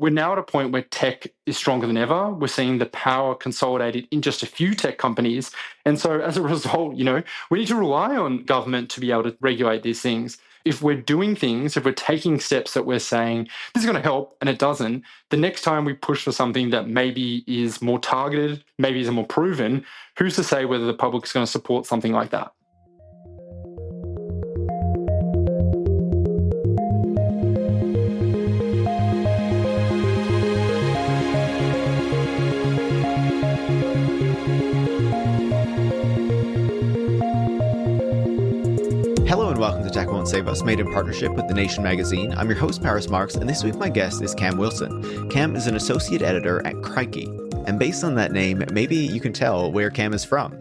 we're now at a point where tech is stronger than ever. We're seeing the power consolidated in just a few tech companies. And so as a result, we need to rely on government to be able to regulate these things. If we're doing things, if we're taking steps that we're saying, this is going to help, and it doesn't, the next time we push for something that maybe is more targeted, maybe is more proven, who's to say whether the public is going to support something like that? Hello and welcome to Tech Won't Save Us, made in partnership with The Nation magazine. I'm your host, Paris Marks, and this week my guest is Cam Wilson. Cam is an associate editor at Crikey, and based on that name, maybe you can tell where Cam is from.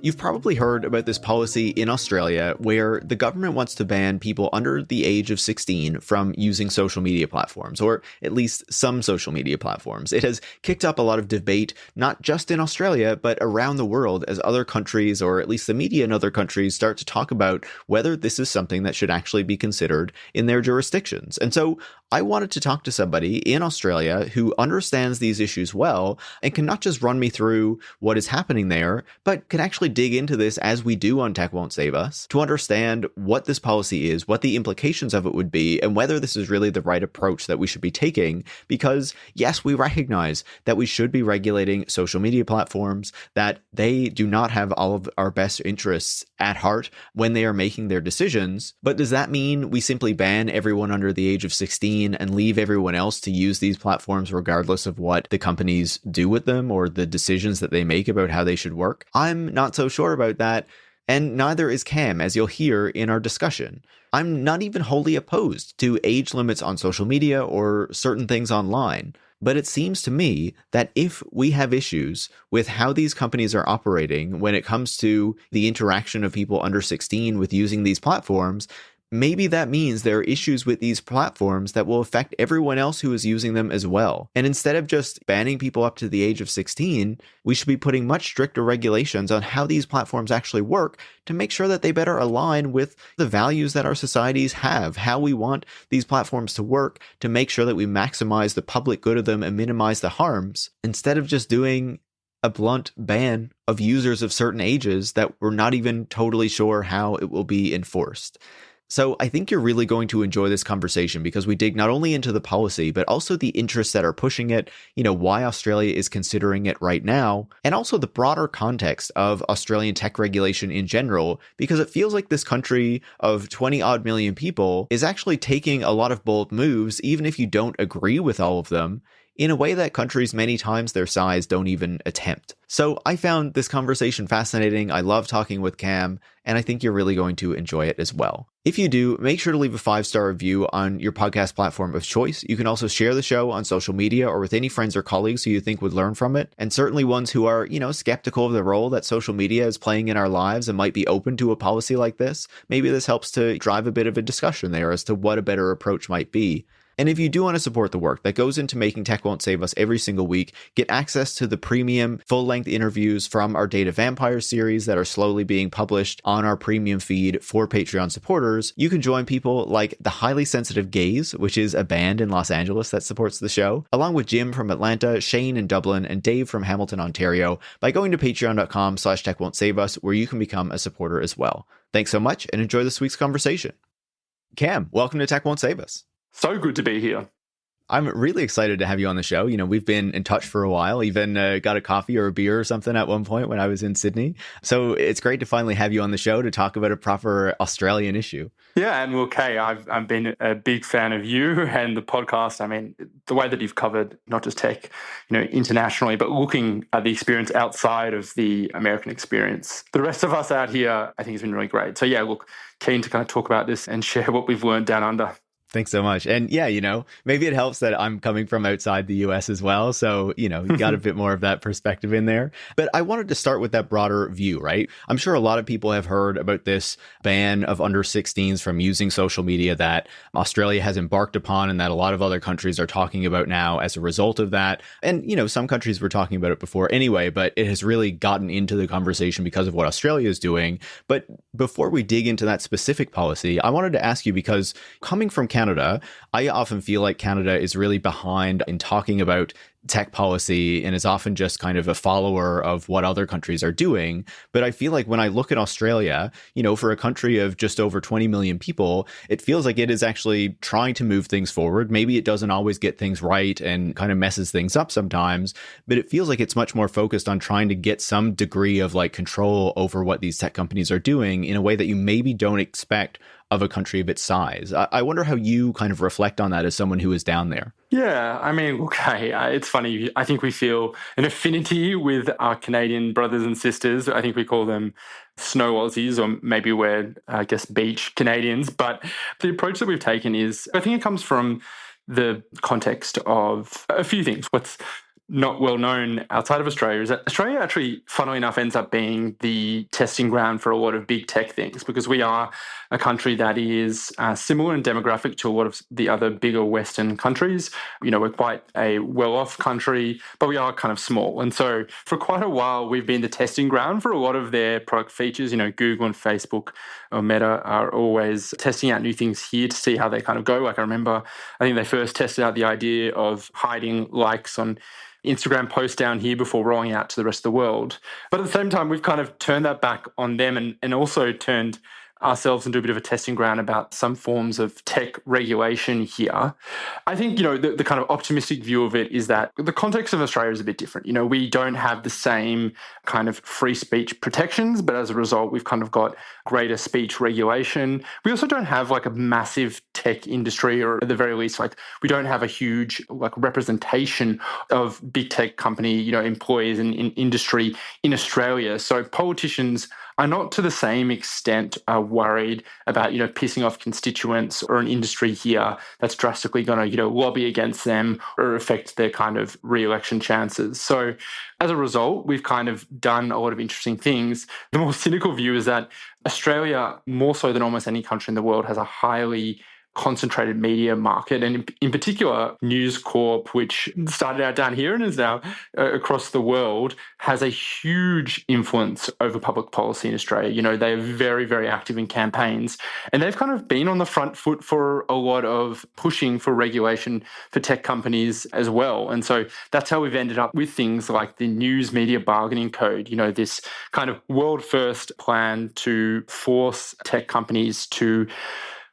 You've probably heard about this policy in Australia where the government wants to ban people under the age of 16 from using social media platforms, or at least some social media platforms. It has kicked up a lot of debate, not just in Australia, but around the world as other countries, or at least the media in other countries, start to talk about whether this is something that should actually be considered in their jurisdictions. And so I wanted to talk to somebody in Australia who understands these issues well and can not just run me through what is happening there, but can actually dig into this as we do on Tech Won't Save Us to understand what this policy is, what the implications of it would be, and whether this is really the right approach that we should be taking. Because yes, we recognize that we should be regulating social media platforms, that they do not have all of our best interests at heart when they are making their decisions. But does that mean we simply ban everyone under the age of 16 and leave everyone else to use these platforms regardless of what the companies do with them or the decisions that they make about how they should work? I'm not so sure about that, and neither is Cam, as you'll hear in our discussion. I'm not even wholly opposed to age limits on social media or certain things online, but it seems to me that if we have issues with how these companies are operating when it comes to the interaction of people under 16 with using these platforms, maybe that means there are issues with these platforms that will affect everyone else who is using them as well. And instead of just banning people up to the age of 16, we should be putting much stricter regulations on how these platforms actually work to make sure that they better align with the values that our societies have, how we want these platforms to work, to make sure that we maximize the public good of them and minimize the harms, instead of just doing a blunt ban of users of certain ages that we're not even totally sure how it will be enforced. So I think you're really going to enjoy this conversation because we dig not only into the policy, but also the interests that are pushing it, why Australia is considering it right now, and also the broader context of Australian tech regulation in general, because it feels like this country of 20 odd million people is actually taking a lot of bold moves, even if you don't agree with all of them, in a way that countries many times their size don't even attempt. So I found this conversation fascinating. I love talking with Cam, and I think you're really going to enjoy it as well. If you do, make sure to leave a 5-star review on your podcast platform of choice. You can also share the show on social media or with any friends or colleagues who you think would learn from it, and certainly ones who are, skeptical of the role that social media is playing in our lives and might be open to a policy like this. Maybe this helps to drive a bit of a discussion there as to what a better approach might be. And if you do want to support the work that goes into making Tech Won't Save Us every single week, get access to the premium full-length interviews from our Data Vampire series that are slowly being published on our premium feed for Patreon supporters, you can join people like the Highly Sensitive Gaze, which is a band in Los Angeles that supports the show, along with Jim from Atlanta, Shane in Dublin, and Dave from Hamilton, Ontario, by going to patreon.com/techwon'tsaveus, where you can become a supporter as well. Thanks so much, and enjoy this week's conversation. Cam, welcome to Tech Won't Save Us. So good to be here. I'm really excited to have you on the show. We've been in touch for a while, even got a coffee or a beer or something at one point when I was in Sydney. So it's great to finally have you on the show to talk about a proper Australian issue. Yeah, and well, Kay, I've been a big fan of you and the podcast. I mean, the way that you've covered not just tech, internationally, but looking at the experience outside of the American experience. The rest of us out here, I think, has been really great. So yeah, look, keen to kind of talk about this and share what we've learned down under. Thanks so much. And yeah, maybe it helps that I'm coming from outside the US as well. So, you got a bit more of that perspective in there. But I wanted to start with that broader view, right? I'm sure a lot of people have heard about this ban of under 16s from using social media that Australia has embarked upon and that a lot of other countries are talking about now as a result of that. And, some countries were talking about it before anyway, but it has really gotten into the conversation because of what Australia is doing. But before we dig into that specific policy, I wanted to ask you, because coming from Canada, Canada, I often feel like Canada is really behind in talking about tech policy and is often just kind of a follower of what other countries are doing. But I feel like when I look at Australia, for a country of just over 20 million people, it feels like it is actually trying to move things forward. Maybe it doesn't always get things right and kind of messes things up sometimes, but it feels like it's much more focused on trying to get some degree of like control over what these tech companies are doing in a way that you maybe don't expect of a country of its size. I wonder how you kind of reflect on that as someone who is down there. Yeah, I mean, okay, it's funny. I think we feel an affinity with our Canadian brothers and sisters. I think we call them snow Aussies, or maybe we're, I guess, beach Canadians. But the approach that we've taken is, I think it comes from the context of a few things. What's not well known outside of Australia is that Australia actually, funnily enough, ends up being the testing ground for a lot of big tech things, because we are a country that is similar in demographic to a lot of the other bigger Western countries. We're quite a well-off country, but we are kind of small. And so for quite a while, we've been the testing ground for a lot of their product features. Google and Facebook or Meta are always testing out new things here to see how they kind of go. Like I remember, I think they first tested out the idea of hiding likes on Instagram posts down here before rolling out to the rest of the world. But at the same time, we've kind of turned that back on them and also turned ourselves into a bit of a testing ground about some forms of tech regulation here. I think, the kind of optimistic view of it is that the context of Australia is a bit different. We don't have the same kind of free speech protections, but as a result, we've kind of got greater speech regulation. We also don't have like a massive tech industry, or at the very least, like we don't have a huge like representation of big tech company, employees in industry in Australia. So politicians are not to the same extent worried about, pissing off constituents or an industry here that's drastically going to, lobby against them or affect their kind of re-election chances. So as a result, we've kind of done a lot of interesting things. The more cynical view is that Australia, more so than almost any country in the world, has a highly concentrated media market, and in particular News Corp, which started out down here and is now across the world, has a huge influence over public policy in Australia. They are very, very active in campaigns, and they've kind of been on the front foot for a lot of pushing for regulation for tech companies as well. And so that's how we've ended up with things like the News Media Bargaining Code, this kind of world first plan to force tech companies to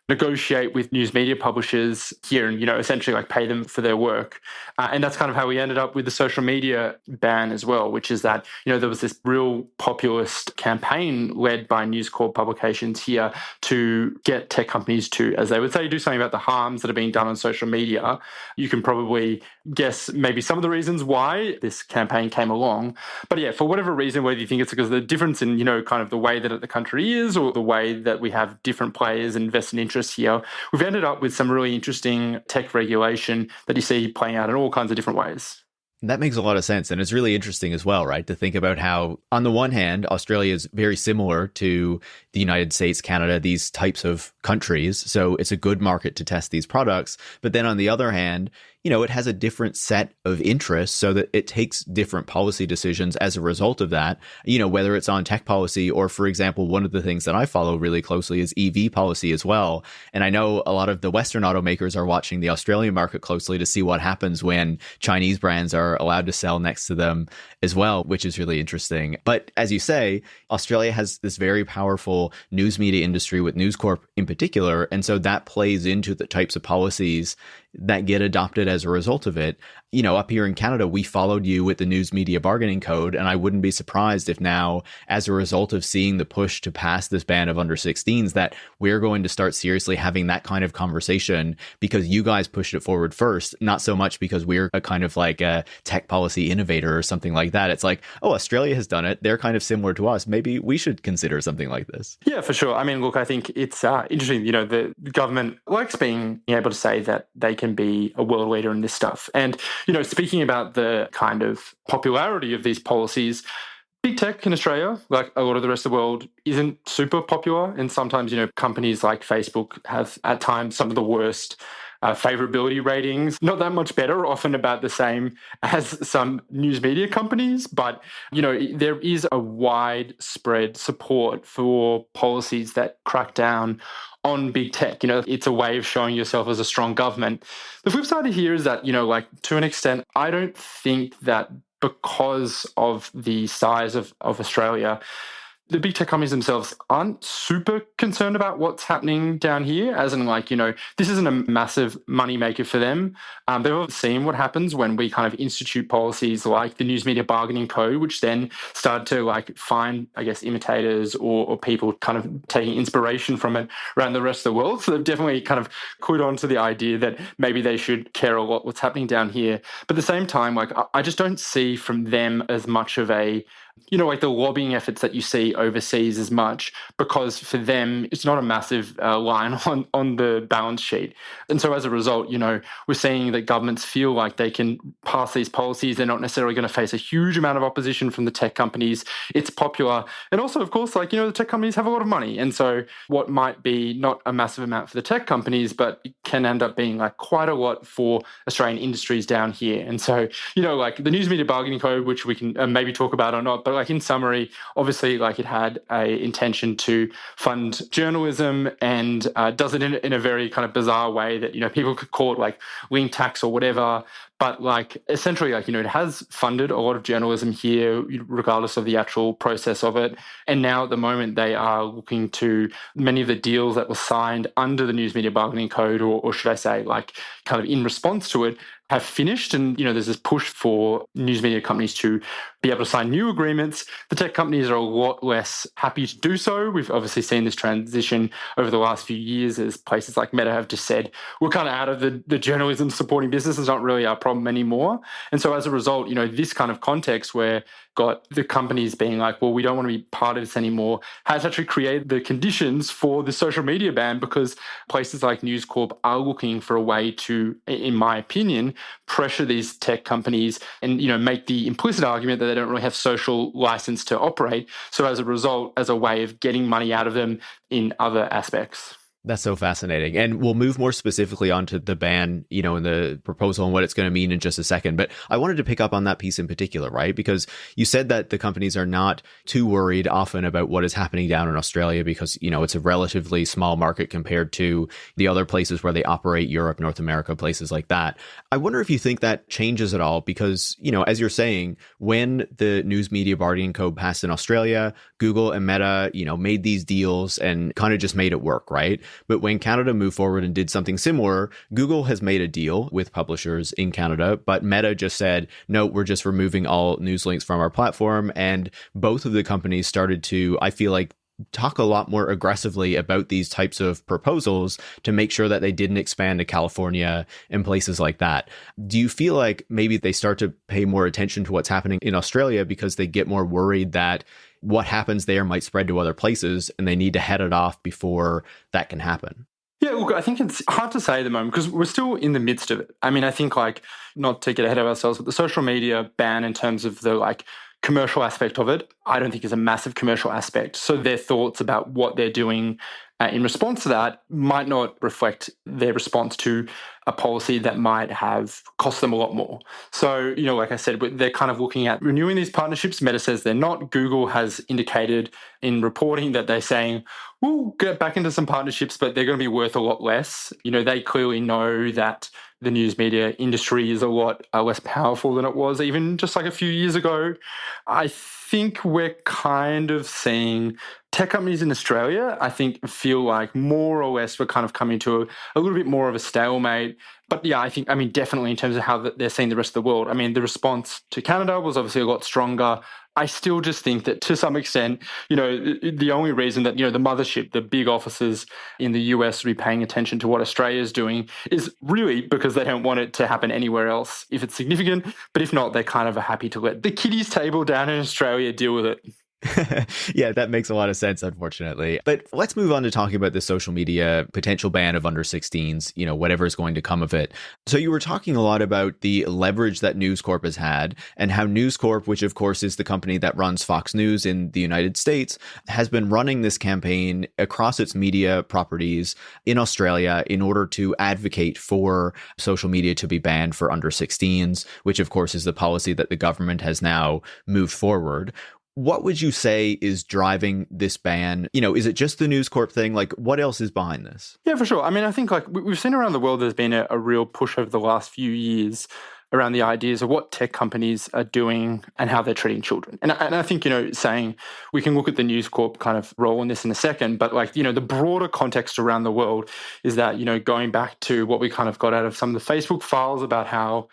negotiate with news media publishers here and, essentially like pay them for their work. And that's kind of how we ended up with the social media ban as well, which is that, there was this real populist campaign led by News Corp publications here to get tech companies to, as they would say, do something about the harms that are being done on social media. You can probably guess maybe some of the reasons why this campaign came along. But yeah, for whatever reason, whether you think it's because of the difference in, kind of the way that the country is, or the way that we have different players and vested interests here, we've ended up with some really interesting tech regulation that you see playing out in all kinds of different ways. That makes a lot of sense. And it's really interesting as well, right? To think about how, on the one hand, Australia is very similar to the United States, Canada, these types of countries. So it's a good market to test these products. But then on the other hand, it has a different set of interests so that it takes different policy decisions as a result of that, whether it's on tech policy or, for example, one of the things that I follow really closely is EV policy as well. And I know a lot of the Western automakers are watching the Australian market closely to see what happens when Chinese brands are allowed to sell next to them as well, which is really interesting. But as you say, Australia has this very powerful news media industry with News Corp in particular. And so that plays into the types of policies that get adopted as a result of it. Up here in Canada, we followed you with the News Media Bargaining Code, and I wouldn't be surprised if now, as a result of seeing the push to pass this ban of under 16s, that we're going to start seriously having that kind of conversation because you guys pushed it forward first, not so much because we're a kind of like a tech policy innovator or something like that. It's like, oh, Australia has done it. They're kind of similar to us. Maybe we should consider something like this. Yeah, for sure. I mean, look, I think it's interesting. The government likes being able to say that they can be a world leader in this stuff. And, speaking about the kind of popularity of these policies, big tech in Australia, like a lot of the rest of the world, isn't super popular. And sometimes, companies like Facebook have at times some of the worst favorability ratings, not that much better, often about the same as some news media companies. But, there is a widespread support for policies that crack down on big tech. It's a way of showing yourself as a strong government. The flip side of here is that, to an extent, I don't think that because of the size of Australia, the big tech companies themselves aren't super concerned about what's happening down here, as in this isn't a massive moneymaker for them. They've all seen what happens when we kind of institute policies like the News Media Bargaining Code, which then start to find, I guess, imitators or people kind of taking inspiration from it around the rest of the world. So they've definitely kind of clued on to the idea that maybe they should care a lot what's happening down here. But at the same time, I just don't see from them as much of a the lobbying efforts that you see overseas as much, because for them, it's not a massive line on the balance sheet. And so as a result, we're seeing that governments feel like they can pass these policies. They're not necessarily going to face a huge amount of opposition from the tech companies. It's popular. And also, of course, the tech companies have a lot of money. And so what might be not a massive amount for the tech companies, but it can end up being quite a lot for Australian industries down here. And so, the News Media Bargaining Code, which we can maybe talk about or not, but in summary, obviously, it had a intention to fund journalism and does it in a very kind of bizarre way that, people could call it lean tax or whatever. But essentially, it has funded a lot of journalism here, regardless of the actual process of it. And now at the moment, they are looking to many of the deals that were signed under the News Media Bargaining Code, or should I say, kind of in response to it, have finished. And, there's this push for news media companies to be able to sign new agreements. The tech companies are a lot less happy to do so. We've obviously seen this transition over the last few years as places like Meta have just said, we're kind of out of the journalism supporting business. It's not really our problem anymore. And so as a result, this kind of context where got the companies being well, we don't want to be part of this anymore, has actually created the conditions for the social media ban, because places like News Corp are looking for a way to, in my opinion, pressure these tech companies and, make the implicit argument that they don't really have social license to operate. So as a result, as a way of getting money out of them in other aspects. That's so fascinating. And we'll move more specifically onto the ban, and the proposal and what it's going to mean in just a second. But I wanted to pick up on that piece in particular, right? Because you said that the companies are not too worried often about what is happening down in Australia because, it's a relatively small market compared to the other places where they operate, Europe, North America, places like that. I wonder if you think that changes at all because, as you're saying, when the News Media Bargaining Code passed in Australia, Google and Meta, made these deals and kind of just made it work, right? But when Canada moved forward and did something similar, Google has made a deal with publishers in Canada, but Meta just said, no, we're just removing all news links from our platform. And both of the companies started to, I feel like, talk a lot more aggressively about these types of proposals to make sure that they didn't expand to California and places like that. Do you feel like maybe they start to pay more attention to what's happening in Australia because they get more worried that what happens there might spread to other places and they need to head it off before that can happen? Yeah, look, I think it's hard to say at the moment because we're still in the midst of it. I mean, I think not to get ahead of ourselves, but the social media ban in terms of the commercial aspect of it, I don't think is a massive commercial aspect. So their thoughts about what they're doing in response to that might not reflect their response to a policy that might have cost them a lot more. So, like I said, they're kind of looking at renewing these partnerships. Meta says they're not. Google has indicated in reporting that they're saying, we'll get back into some partnerships, but they're going to be worth a lot less. They clearly know that the news media industry is a lot less powerful than it was even just a few years ago. I think we're kind of seeing tech companies in Australia, I think, feel like more or less we're kind of coming to a little bit more of a stalemate. But yeah, definitely in terms of how they're seeing the rest of the world. The response to Canada was obviously a lot stronger. I still just think that to some extent, the only reason that, the mothership, the big offices in the US to be paying attention to what Australia is doing is really because they don't want it to happen anywhere else if it's significant. But if not, they kind of are happy to let the kiddies table down in Australia deal with it. Yeah, that makes a lot of sense, unfortunately. But let's move on to talking about the social media potential ban of under 16s, whatever is going to come of it. So you were talking a lot about the leverage that News Corp has had and how News Corp, which of course is the company that runs Fox News in the United States, has been running this campaign across its media properties in Australia in order to advocate for social media to be banned for under 16s, which of course is the policy that the government has now moved forward. What would you say is driving this ban? Is it just the News Corp thing? Like, what else is behind this? Yeah, for sure. I mean, I think like we've seen around the world, there's been a real push over the last few years around the ideas of what tech companies are doing and how they're treating children. And I think, saying we can look at the News Corp kind of role in this in a second, but like, the broader context around the world is that, going back to what we kind of got out of some of the Facebook files about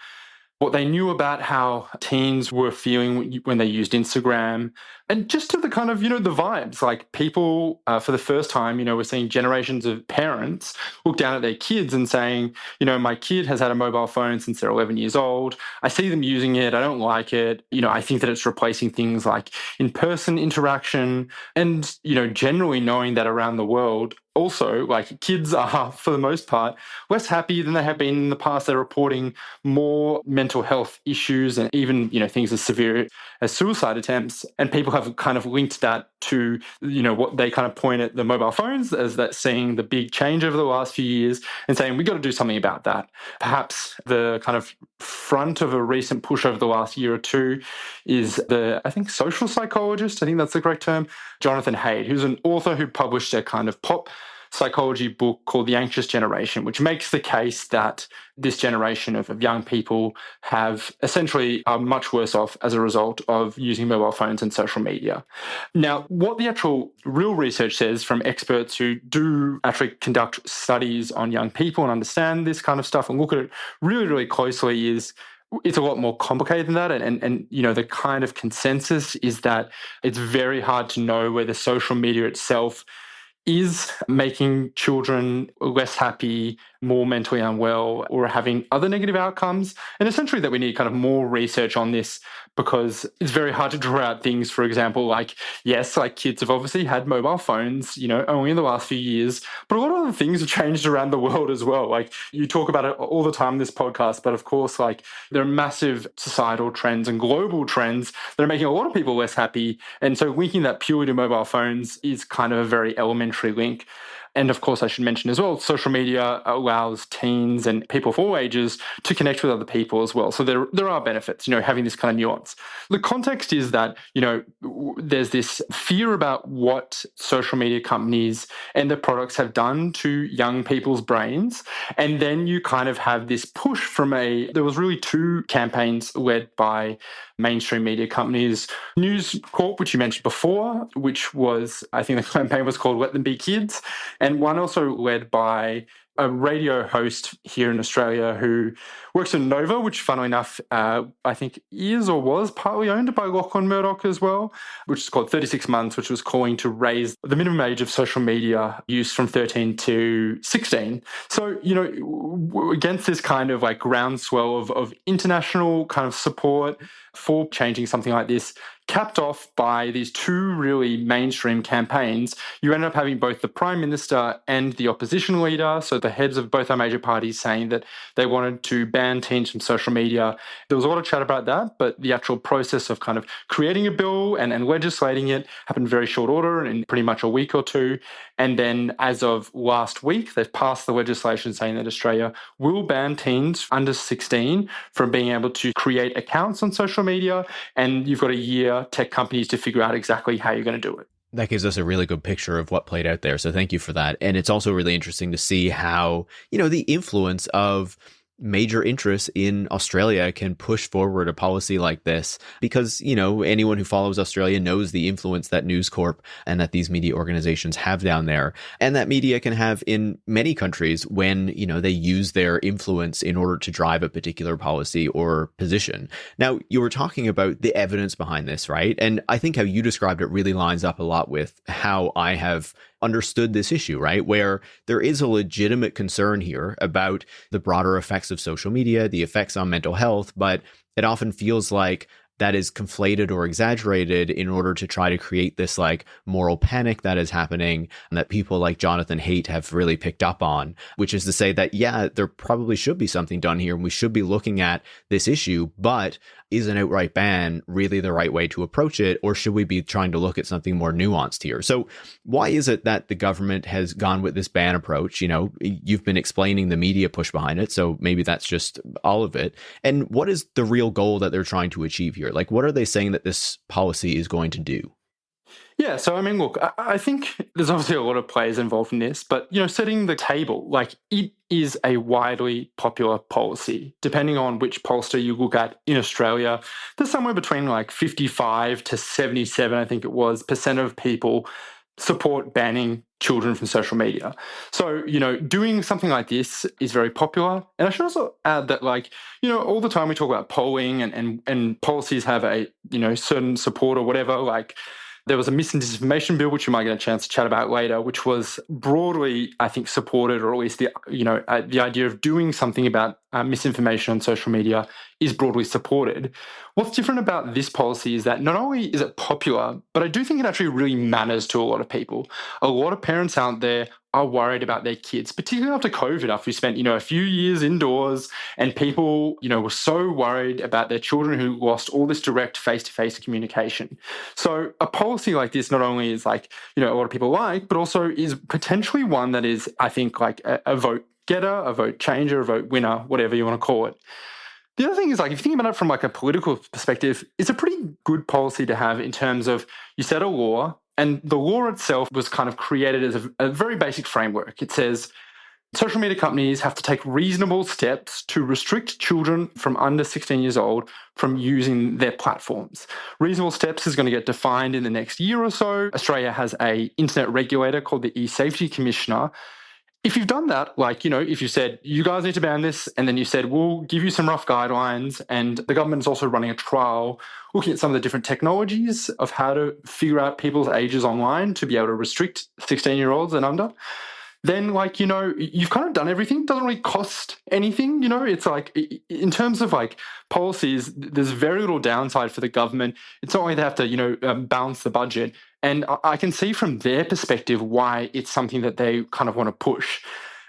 what they knew about how teens were feeling when they used Instagram, and just to the kind of, the vibes, like people for the first time, we're seeing generations of parents look down at their kids and saying, my kid has had a mobile phone since they're 11 years old. I see them using it. I don't like it. I think that it's replacing things like in-person interaction, and, generally knowing that around the world, also, like kids are, for the most part, less happy than they have been in the past. They're reporting more mental health issues and even, things as severe as suicide attempts. And people have kind of linked that to, what they kind of point at the mobile phones as that seeing the big change over the last few years and saying, we've got to do something about that. Perhaps the kind of front of a recent push over the last year or two is I think, social psychologist, I think that's the correct term, Jonathan Haidt, who's an author who published a kind of pop psychology book called The Anxious Generation, which makes the case that this generation of young people are much worse off as a result of using mobile phones and social media. Now, what the actual real research says from experts who do actually conduct studies on young people and understand this kind of stuff and look at it really, really closely is it's a lot more complicated than that. And the kind of consensus is that it's very hard to know whether social media itself is making children less happy, more mentally unwell, or having other negative outcomes. And essentially that we need kind of more research on this, because it's very hard to draw out things, for example, like, yes, like kids have obviously had mobile phones, only in the last few years, but a lot of other things have changed around the world as well. Like you talk about it all the time in this podcast, but of course, like there are massive societal trends and global trends that are making a lot of people less happy. And so linking that purely to mobile phones is kind of a very elementary link. And of course, I should mention as well, social media allows teens and people of all ages to connect with other people as well. So there are benefits, having this kind of nuance. The context is that, there's this fear about what social media companies and their products have done to young people's brains. And then you kind of have this push there was really two campaigns led by mainstream media companies. News Corp, which you mentioned before, which was, I think the campaign was called Let Them Be Kids. And one also led by a radio host here in Australia who works in Nova, which funnily enough, I think is or was partly owned by Lachlan Murdoch as well, which is called 36 Months, which was calling to raise the minimum age of social media use from 13 to 16. So, against this kind of like groundswell of international kind of support for changing something like this, capped off by these two really mainstream campaigns, you ended up having both the Prime Minister and the opposition leader, so the heads of both our major parties, saying that they wanted to ban teens from social media. There was a lot of chat about that, but the actual process of kind of creating a bill and legislating it happened in very short order, in pretty much a week or two. And then as of last week, they've passed the legislation saying that Australia will ban teens under 16 from being able to create accounts on social media, and you've got a year, tech companies, to figure out exactly how you're going to do it. That gives us a really good picture of what played out there. So thank you for that. And it's also really interesting to see how, the influence of major interests in Australia can push forward a policy like this, because, anyone who follows Australia knows the influence that News Corp and that these media organizations have down there, and that media can have in many countries when, they use their influence in order to drive a particular policy or position. Now, you were talking about the evidence behind this, right? And I think how you described it really lines up a lot with how I have understood this issue, right? Where there is a legitimate concern here about the broader effects of social media, the effects on mental health, but it often feels like that is conflated or exaggerated in order to try to create this like moral panic that is happening, and that people like Jonathan Haidt have really picked up on, which is to say that, yeah, there probably should be something done here and we should be looking at this issue, but is an outright ban really the right way to approach it? Or should we be trying to look at something more nuanced here? So why is it that the government has gone with this ban approach? You've been explaining the media push behind it, so maybe that's just all of it. And what is the real goal that they're trying to achieve here? future? Like, what are they saying that this policy is going to do? Yeah, so I mean, look, I think there's obviously a lot of players involved in this, but setting the table, like it is a widely popular policy. Depending on which pollster you look at in Australia, there's somewhere between like 55 to 77, I think it was, percent of people support banning children from social media. So, doing something like this is very popular. And I should also add that, like, all the time we talk about polling and policies have a, certain support or whatever, like, there was a mis and disinformation bill, which we might get a chance to chat about later, which was broadly, I think, supported, or at least the idea of doing something about misinformation on social media is broadly supported. What's different about this policy is that not only is it popular, but I do think it actually really matters to a lot of people. A lot of parents out there are worried about their kids, particularly after COVID, after we spent, a few years indoors and people, were so worried about their children who lost all this direct face-to-face communication. So a policy like this not only is like, a lot of people like, but also is potentially one that is, I think, like a vote getter, a vote changer, a vote winner, whatever you want to call it. The other thing is, like, if you think about it from like a political perspective, it's a pretty good policy to have in terms of you set a law, and the law itself was kind of created as a very basic framework. It says social media companies have to take reasonable steps to restrict children from under 16 years old from using their platforms. Reasonable steps is going to get defined in the next year or so. Australia has an internet regulator called the E-Safety Commissioner. If you've done that, like, if you said, you guys need to ban this, and then you said, we'll give you some rough guidelines, and the government is also running a trial looking at some of the different technologies of how to figure out people's ages online to be able to restrict 16-year-olds and under, then, like, you've kind of done everything. It doesn't really cost anything. It's like, in terms of like policies, there's very little downside for the government. It's not like they have to, balance the budget. And I can see from their perspective why it's something that they kind of want to push.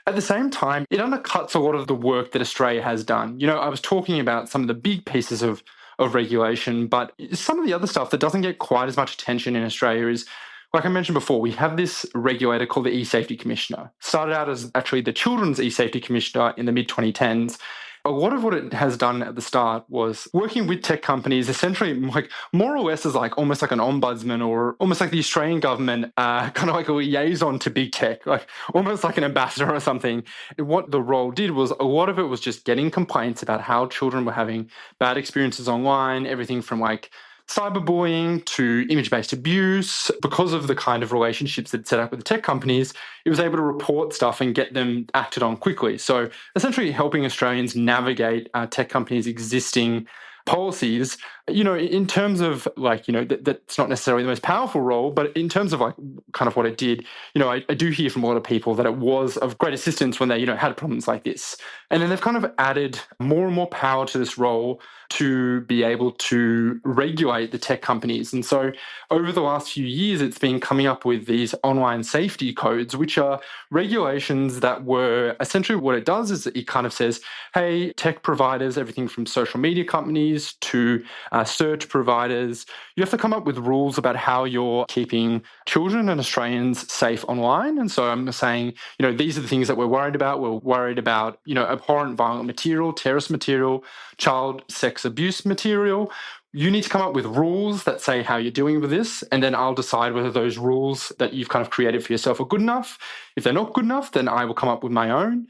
At the same time, it undercuts a lot of the work that Australia has done. I was talking about some of the big pieces of regulation, but some of the other stuff that doesn't get quite as much attention in Australia is, like I mentioned before, we have this regulator called the E-Safety Commissioner. Started out as actually the Children's E-Safety Commissioner in the mid-2010s. A lot of what it has done at the start was working with tech companies, essentially like more or less as like almost like an ombudsman, or almost like the Australian government, kind of like a liaison to big tech, like almost like an ambassador or something. What the role did was a lot of it was just getting complaints about how children were having bad experiences online, everything from like cyberbullying to image-based abuse. Because of the kind of relationships that set up with the tech companies, it was able to report stuff and get them acted on quickly. So essentially helping Australians navigate tech companies' existing policies, in terms of like, that's not necessarily the most powerful role, but in terms of like kind of what it did, I do hear from a lot of people that it was of great assistance when they, had problems like this. And then they've kind of added more and more power to this role to be able to regulate the tech companies. And so over the last few years, it's been coming up with these online safety codes, which are regulations that were essentially, what it does is it kind of says, hey, tech providers, everything from social media companies to search providers, you have to come up with rules about how you're keeping children and Australians safe online. And so I'm saying, these are the things that we're worried about. We're worried about, abhorrent violent material, terrorist material, child sex abuse material. You need to come up with rules that say how you're doing with this, and then I'll decide whether those rules that you've kind of created for yourself are good enough. If they're not good enough, then I will come up with my own.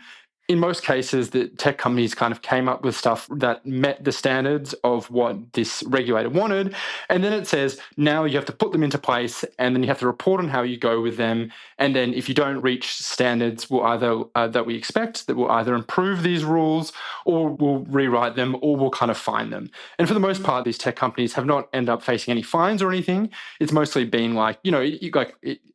In most cases, the tech companies kind of came up with stuff that met the standards of what this regulator wanted. And then it says, now you have to put them into place, and then you have to report on how you go with them. And then if you don't reach standards, we'll either that we expect, that we'll either improve these rules, or we'll rewrite them, or we'll kind of fine them. And for the most part, these tech companies have not ended up facing any fines or anything. It's mostly been like,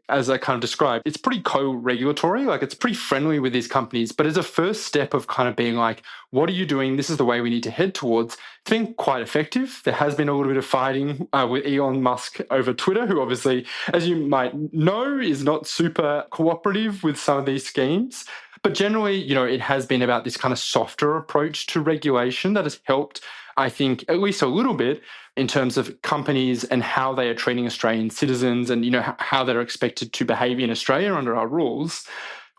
as I kind of described, it's pretty co-regulatory, like it's pretty friendly with these companies, but as a first step of kind of being like, what are you doing? This is the way we need to head towards. It's been quite effective. There has been a little bit of fighting with Elon Musk over Twitter, who obviously, as you might know, is not super cooperative with some of these schemes. But generally, it has been about this kind of softer approach to regulation that has helped, I think, at least a little bit in terms of companies and how they are treating Australian citizens and, how they're expected to behave in Australia under our rules.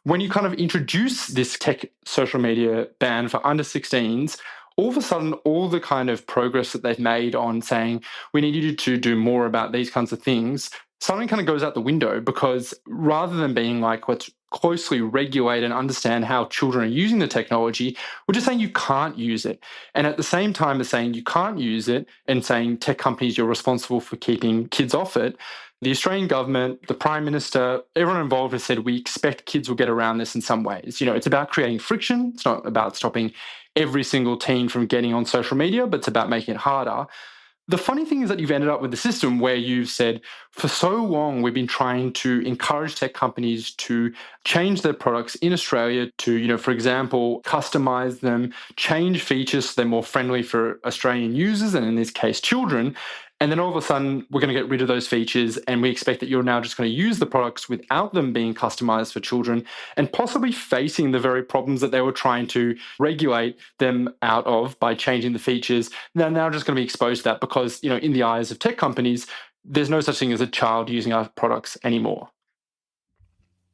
When you kind of introduce this tech social media ban for under 16s, all of a sudden, all the kind of progress that they've made on saying, we need you to do more about these kinds of things, suddenly kind of goes out the window, because rather than being like, let's closely regulate and understand how children are using the technology, we're just saying you can't use it. And at the same time as saying you can't use it and saying tech companies, you're responsible for keeping kids off it, the Australian government, the Prime Minister, everyone involved has said we expect kids will get around this in some ways. It's about creating friction. It's not about stopping every single teen from getting on social media, but it's about making it harder. The funny thing is that you've ended up with a system where you've said, for so long, we've been trying to encourage tech companies to change their products in Australia to, for example, customize them, change features so they're more friendly for Australian users, and in this case, children. And then all of a sudden, we're going to get rid of those features, and we expect that you're now just going to use the products without them being customized for children, and possibly facing the very problems that they were trying to regulate them out of by changing the features. They're now just going to be exposed to that because, in the eyes of tech companies, there's no such thing as a child using our products anymore.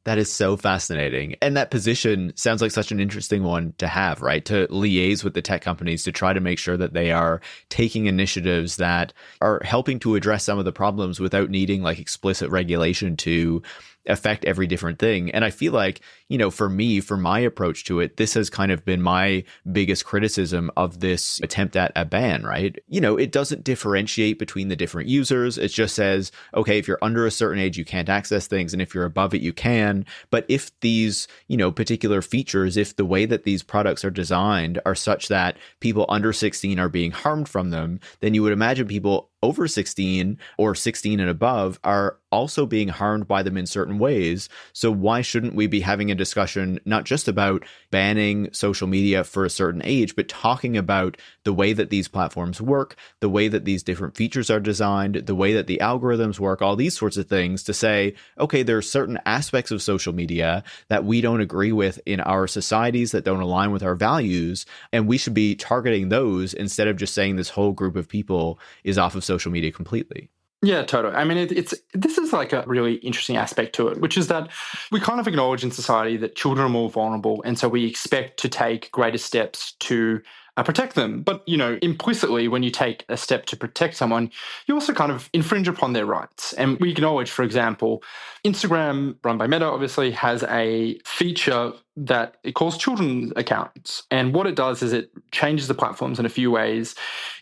That is so fascinating. And that position sounds like such an interesting one to have, right? To liaise with the tech companies to try to make sure that they are taking initiatives that are helping to address some of the problems without needing like explicit regulation to affect every different thing. And I feel like, for me, for my approach to it, this has kind of been my biggest criticism of this attempt at a ban, right? It doesn't differentiate between the different users. It just says, okay, if you're under a certain age, you can't access things. And if you're above it, you can. But if these, particular features, if the way that these products are designed are such that people under 16 are being harmed from them, then you would imagine people over 16 or 16 and above are also being harmed by them in certain ways. So why shouldn't we be having a discussion not just about banning social media for a certain age, but talking about the way that these platforms work, the way that these different features are designed, the way that the algorithms work, all these sorts of things, to say, okay, there are certain aspects of social media that we don't agree with in our societies, that don't align with our values, and we should be targeting those instead of just saying this whole group of people is off of social media completely. Yeah, totally. I mean, this is like a really interesting aspect to it, which is that we kind of acknowledge in society that children are more vulnerable, and so we expect to take greater steps to protect them. But, implicitly, when you take a step to protect someone, you also kind of infringe upon their rights. And we acknowledge, for example, Instagram, run by Meta, obviously, has a feature that it calls children's accounts. And what it does is it changes the platforms in a few ways,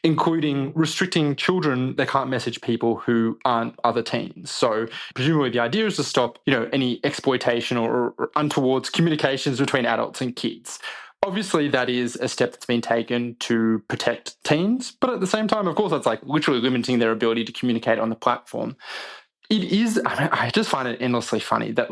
including restricting children. They can't message people who aren't other teens. So presumably the idea is to stop, any exploitation or untowards communications between adults and kids. Obviously, that is a step that's been taken to protect teens, but at the same time, of course, that's like literally limiting their ability to communicate on the platform. It is, I just find it endlessly funny that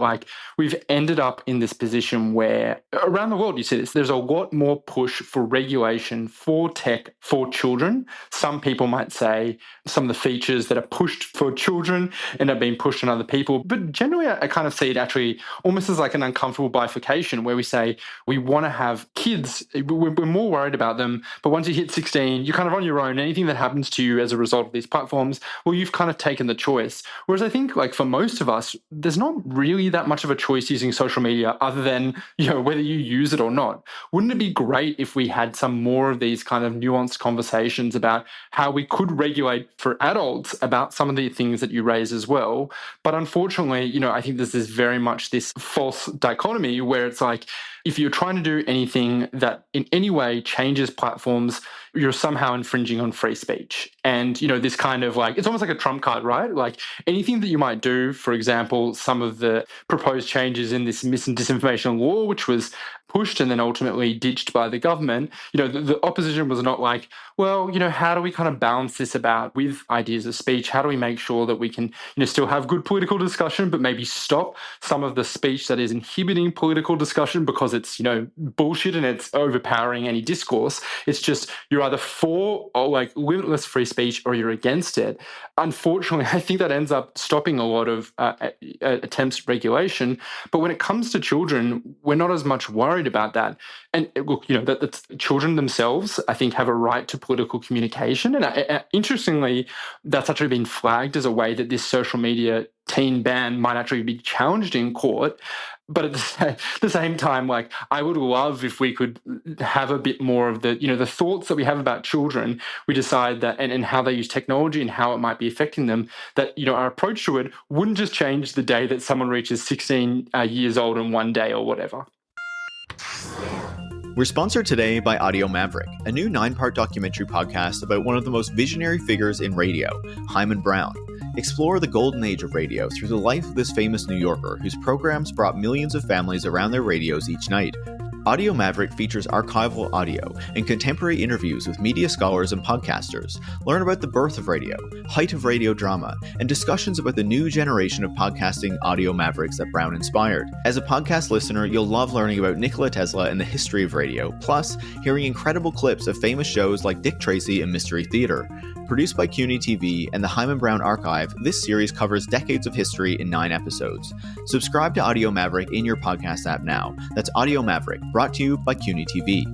we've ended up in this position where around the world, you see this, there's a lot more push for regulation for tech for children. Some people might say some of the features that are pushed for children end up being pushed on other people. But generally, I kind of see it actually almost as like an uncomfortable bifurcation where we say we want to have kids, we're more worried about them. But once you hit 16, you're kind of on your own. Anything that happens to you as a result of these platforms, well, you've kind of taken the choice. Whereas I think for most of us, there's not really that much of a choice using social media other than, whether you use it or not. Wouldn't it be great if we had some more of these kind of nuanced conversations about how we could regulate for adults about some of the things that you raise as well? But unfortunately, I think there's very much this false dichotomy where it's like, if you're trying to do anything that in any way changes platforms, you're somehow infringing on free speech. And, this kind of it's almost like a trump card, right? Anything that you might do, for example, some of the proposed changes in this mis and disinformation law, which was pushed and then ultimately ditched by the government, the opposition was not like, well, how do we kind of balance this about with ideas of speech? How do we make sure that we can, still have good political discussion, but maybe stop some of the speech that is inhibiting political discussion because it's, bullshit and it's overpowering any discourse. It's just you're either for or limitless free speech or you're against it. Unfortunately, I think that ends up stopping a lot of attempts at regulation. But when it comes to children, we're not as much worried about that. And look, that children themselves, I think, have a right to political communication. And interestingly, that's actually been flagged as a way that this social media teen ban might actually be challenged in court. But at the same time, like, I would love if we could have a bit more of the, the thoughts that we have about children. We decide that, and how they use technology and how it might be affecting them, that, our approach to it wouldn't just change the day that someone reaches 16 years old in one day or whatever. We're sponsored today by Audio Maverick, a new 9-part documentary podcast about one of the most visionary figures in radio, Hyman Brown. Explore the golden age of radio through the life of this famous New Yorker whose programs brought millions of families around their radios each night. Audio Maverick features archival audio and contemporary interviews with media scholars and podcasters. Learn about the birth of radio, height of radio drama, and discussions about the new generation of podcasting audio mavericks that Brown inspired. As a podcast listener, you'll love learning about Nikola Tesla and the history of radio, plus hearing incredible clips of famous shows like Dick Tracy and Mystery Theater. Produced by CUNY TV and the Hyman Brown Archive, this series covers decades of history in 9 episodes. Subscribe to Audio Maverick in your podcast app now. That's Audio Maverick, brought to you by CUNY TV.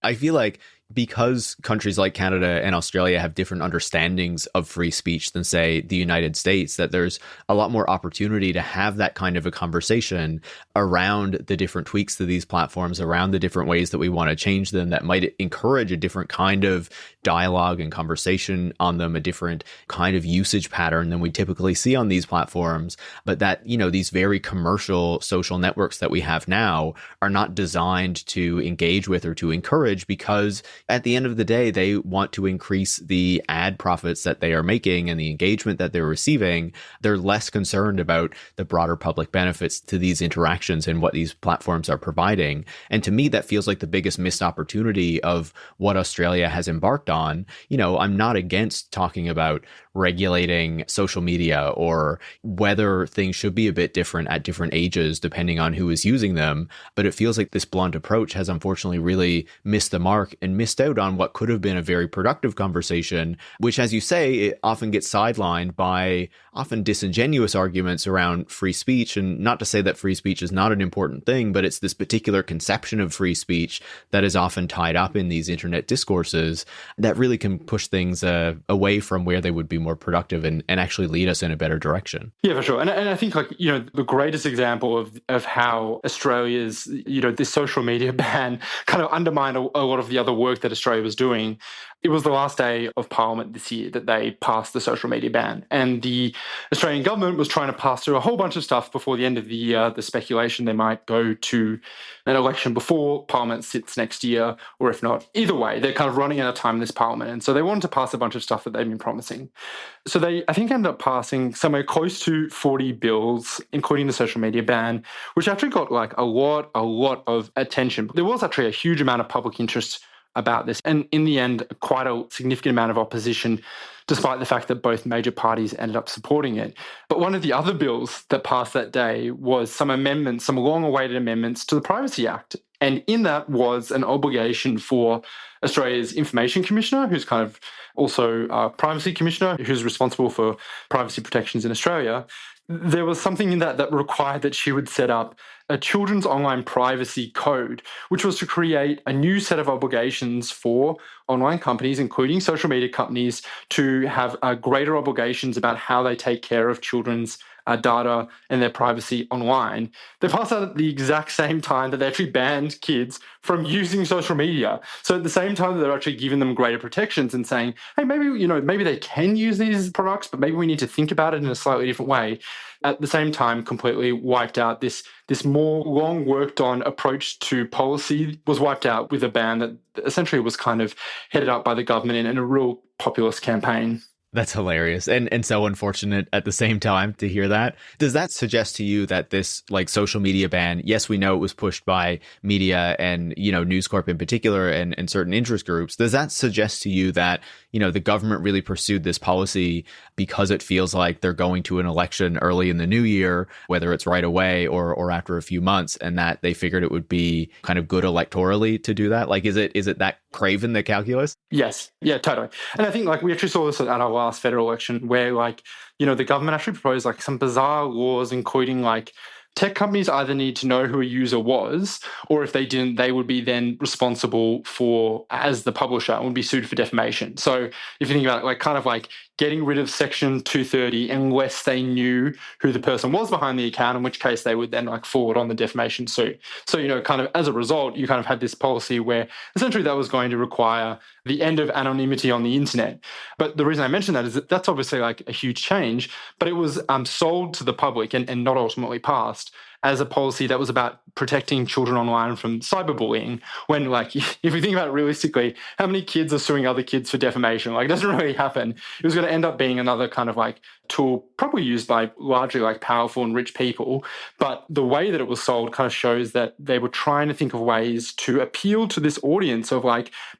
I feel like because countries like Canada and Australia have different understandings of free speech than, say, the United States, that there's a lot more opportunity to have that kind of a conversation around the different tweaks to these platforms, around the different ways that we want to change them that might encourage a different kind of dialogue and conversation on them, a different kind of usage pattern than we typically see on these platforms. But that, these very commercial social networks that we have now are not designed to engage with or to encourage, because at the end of the day, they want to increase the ad profits that they are making and the engagement that they're receiving. They're less concerned about the broader public benefits to these interactions and what these platforms are providing. And to me, that feels like the biggest missed opportunity of what Australia has embarked on. I'm not against talking about regulating social media or whether things should be a bit different at different ages depending on who is using them. But it feels like this blunt approach has unfortunately really missed the mark and missed out on what could have been a very productive conversation, which, as you say, it often gets sidelined by often disingenuous arguments around free speech. And not to say that free speech is not an important thing, but it's this particular conception of free speech that is often tied up in these internet discourses that really can push things away from where they would be more productive and actually lead us in a better direction. Yeah, for sure. And I think, the greatest example of how Australia's, this social media ban kind of undermined a lot of the other work that Australia was doing. It was the last day of Parliament this year that they passed the social media ban. And the Australian government was trying to pass through a whole bunch of stuff before the end of the year. The speculation they might go to an election before Parliament sits next year, or if not, either way, they're kind of running out of time in this Parliament. And so they wanted to pass a bunch of stuff that they've been promising. So they, I think, ended up passing somewhere close to 40 bills, including the social media ban, which actually got a lot of attention. There was actually a huge amount of public interest about this. And in the end, quite a significant amount of opposition, despite the fact that both major parties ended up supporting it. But one of the other bills that passed that day was some amendments, some long-awaited amendments to the Privacy Act. And in that was an obligation for Australia's Information Commissioner, who's kind of also a Privacy Commissioner, who's responsible for privacy protections in Australia. There was something in that required that she would set up a children's online privacy code, which was to create a new set of obligations for online companies, including social media companies, to have greater obligations about how they take care of children's data and their privacy online. They passed that at the exact same time that they actually banned kids from using social media. So at the same time that they're actually giving them greater protections and saying, hey, maybe they can use these products, but maybe we need to think about it in a slightly different way. At the same time, completely wiped out this more long worked on approach to policy was wiped out with a ban that essentially was kind of headed up by the government in a real populist campaign. That's hilarious and so unfortunate at the same time to hear that. Does that suggest to you that this social media ban, yes, we know it was pushed by media and, News Corp in particular and certain interest groups. Does that suggest to you that, the government really pursued this policy because it feels like they're going to an election early in the new year, whether it's right away or after a few months, and that they figured it would be kind of good electorally to do that? Is it that craven the calculus? Yes. Yeah, totally. And I think we actually saw this at our last federal election where the government actually proposed some bizarre laws, including tech companies either need to know who a user was, or if they didn't, they would be then responsible for, as the publisher, and would be sued for defamation. So if you think about it, getting rid of Section 230 unless they knew who the person was behind the account, in which case they would then forward on the defamation suit. So, kind of as a result, you kind of had this policy where essentially that was going to require the end of anonymity on the internet. But the reason I mention that is that that's obviously a huge change, but it was sold to the public and not ultimately passed as a policy that was about protecting children online from cyberbullying. When, if we think about it realistically, how many kids are suing other kids for defamation? It doesn't really happen. It was going to end up being another kind of tool probably used by largely powerful and rich people. But the way that it was sold kind of shows that they were trying to think of ways to appeal to this audience of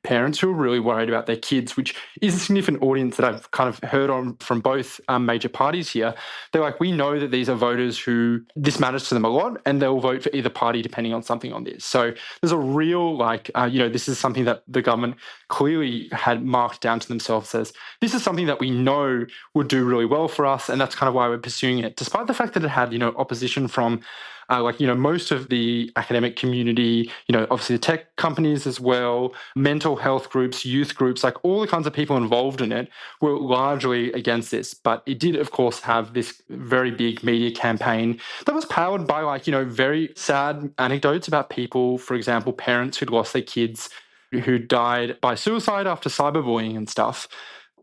parents who are really worried about their kids, which is a significant audience that I've kind of heard on from both major parties here. They're we know that these are voters who this matters to them a lot, and they'll vote for either party depending on something on this. So there's a real this is something that the government clearly had marked down to themselves as this is something that we know would do really well for us, and that's kind of why we're pursuing it, despite the fact that it had opposition from most of the academic community, obviously the tech companies as well, mental health groups, youth groups, all the kinds of people involved in it were largely against this. But it did, of course, have this very big media campaign that was powered by very sad anecdotes about people, for example, parents who'd lost their kids who died by suicide after cyberbullying and stuff.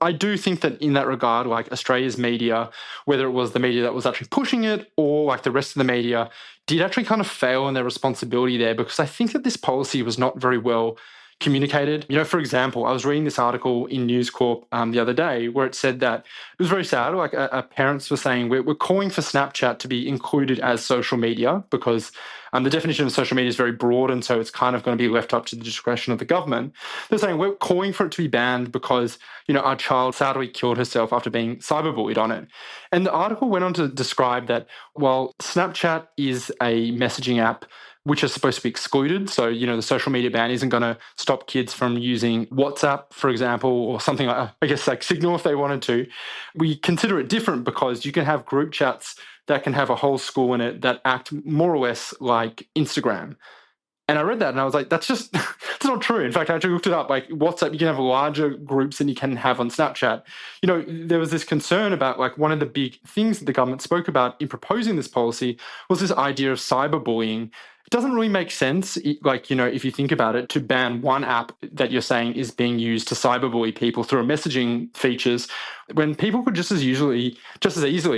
I do think that in that regard, Australia's media, whether it was the media that was actually pushing it or the rest of the media, did actually kind of fail in their responsibility there, because I think that this policy was not very well communicated. For example, I was reading this article in News Corp the other day where it said that it was very sad. Parents were saying we're calling for Snapchat to be included as social media because the definition of social media is very broad, and so it's kind of going to be left up to the discretion of the government. They're saying we're calling for it to be banned because our child sadly killed herself after being cyberbullied on it. And the article went on to describe that while Snapchat is a messaging app which are supposed to be excluded. So, the social media ban isn't going to stop kids from using WhatsApp, for example, or something Signal if they wanted to. We consider it different because you can have group chats that can have a whole school in it that act more or less like Instagram. And I read that and I was that's that's not true. In fact, I actually looked it up. WhatsApp, you can have larger groups than you can have on Snapchat. There was this concern about one of the big things that the government spoke about in proposing this policy was this idea of cyberbullying. It doesn't really make sense, if you think about it, to ban one app that you're saying is being used to cyberbully people through messaging features when people could just as easily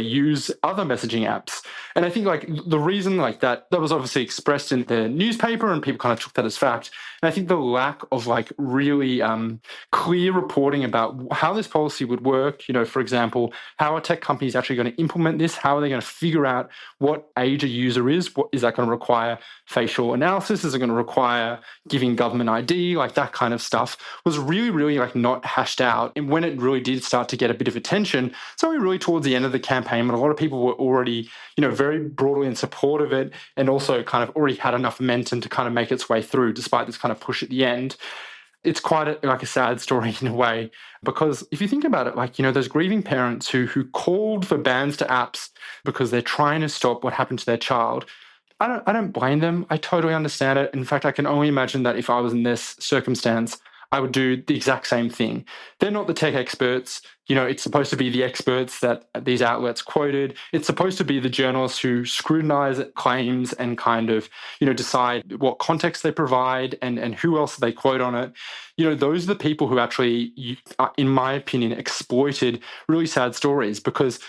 use other messaging apps. And I think the reason that was obviously expressed in the newspaper and people kind of took that as fact. And I think the lack of really clear reporting about how this policy would work, for example, how are tech companies actually going to implement this? How are they going to figure out what age a user is? What is that going to require? Facial analysis? Is it going to require giving government ID? That kind of stuff was really, really not hashed out. And when it really did start to get a bit of attention, so we really towards the end of the campaign, when a lot of people were already, very broadly in support of it, and also kind of already had enough momentum to kind of make its way through, despite this kind of push at the end. It's quite a sad story in a way, because if you think about it, those grieving parents who called for bans to apps because they're trying to stop what happened to their child. I don't blame them. I totally understand it. In fact, I can only imagine that if I was in this circumstance, I would do the exact same thing. They're not the tech experts. It's supposed to be the experts that these outlets quoted. It's supposed to be the journalists who scrutinize claims and kind of, decide what context they provide and who else they quote on it. Those are the people who actually, in my opinion, exploited really sad stories because,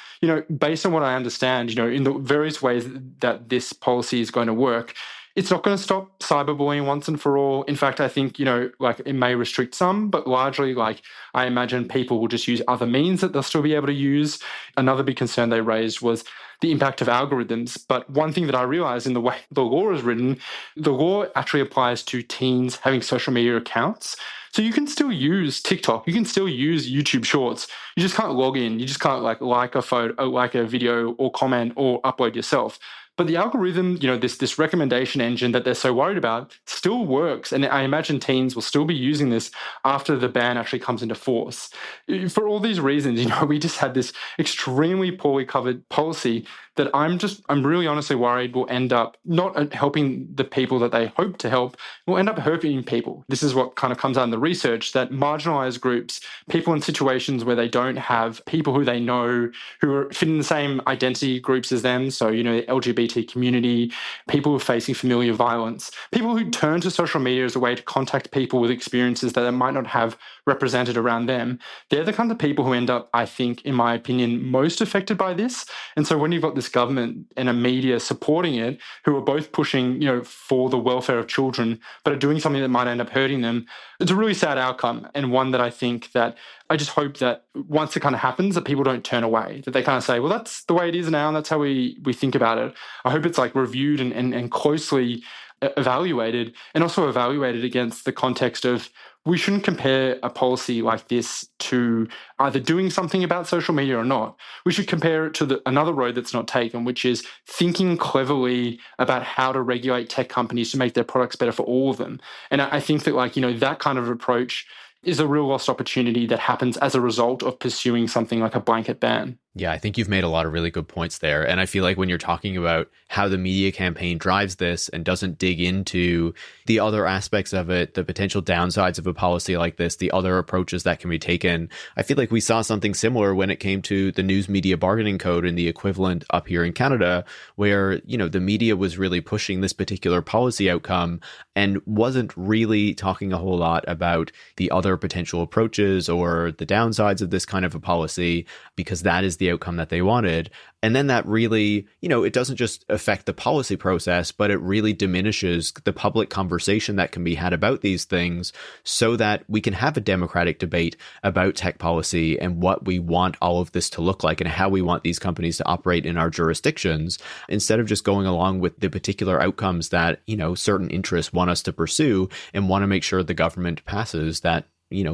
based on what I understand, in the various ways that this policy is going to work, it's not going to stop cyberbullying once and for all. In fact, I think, it may restrict some, but largely, I imagine people will just use other means that they'll still be able to use. Another big concern they raised was the impact of algorithms. But one thing that I realized in the way the law is written, the law actually applies to teens having social media accounts. So you can still use TikTok, you can still use YouTube Shorts. You just can't log in. You just can't like a photo, like a video or comment or upload yourself. But the algorithm, this recommendation engine that they're so worried about still works. And I imagine teens will still be using this after the ban actually comes into force. For all these reasons, we just had this extremely poorly covered policy that I'm really honestly worried will end up not helping the people that they hope to help, will end up hurting people. This is what kind of comes out in the research, that marginalized groups, people in situations where they don't have people who they know who fit in the same identity groups as them, so, the LGBT community, people who are facing familiar violence, people who turn to social media as a way to contact people with experiences that they might not have represented around them, they're the kind of people who end up, I think, in my opinion, most affected by this. And so when you've got this government and a media supporting it, who are both pushing, for the welfare of children, but are doing something that might end up hurting them, it's a really sad outcome, and one that I think that I just hope that once it kind of happens, that people don't turn away, that they kind of say, well, that's the way it is now, and that's how we think about it. I hope it's reviewed and closely evaluated, and also evaluated against the context of, we shouldn't compare a policy like this to either doing something about social media or not. We should compare it to another road that's not taken, which is thinking cleverly about how to regulate tech companies to make their products better for all of them. And I think that that kind of approach is a real lost opportunity that happens as a result of pursuing something like a blanket ban. Yeah, I think you've made a lot of really good points there. And I feel like when you're talking about how the media campaign drives this and doesn't dig into the other aspects of it, the potential downsides of a policy like this, the other approaches that can be taken, I feel like we saw something similar when it came to the news media bargaining code and the equivalent up here in Canada, where, the media was really pushing this particular policy outcome and wasn't really talking a whole lot about the other potential approaches or the downsides of this kind of a policy, because that is the outcome that they wanted. And then that really, it doesn't just affect the policy process, but it really diminishes the public conversation that can be had about these things, so that we can have a democratic debate about tech policy and what we want all of this to look like and how we want these companies to operate in our jurisdictions, instead of just going along with the particular outcomes that, certain interests want us to pursue and want to make sure the government passes that,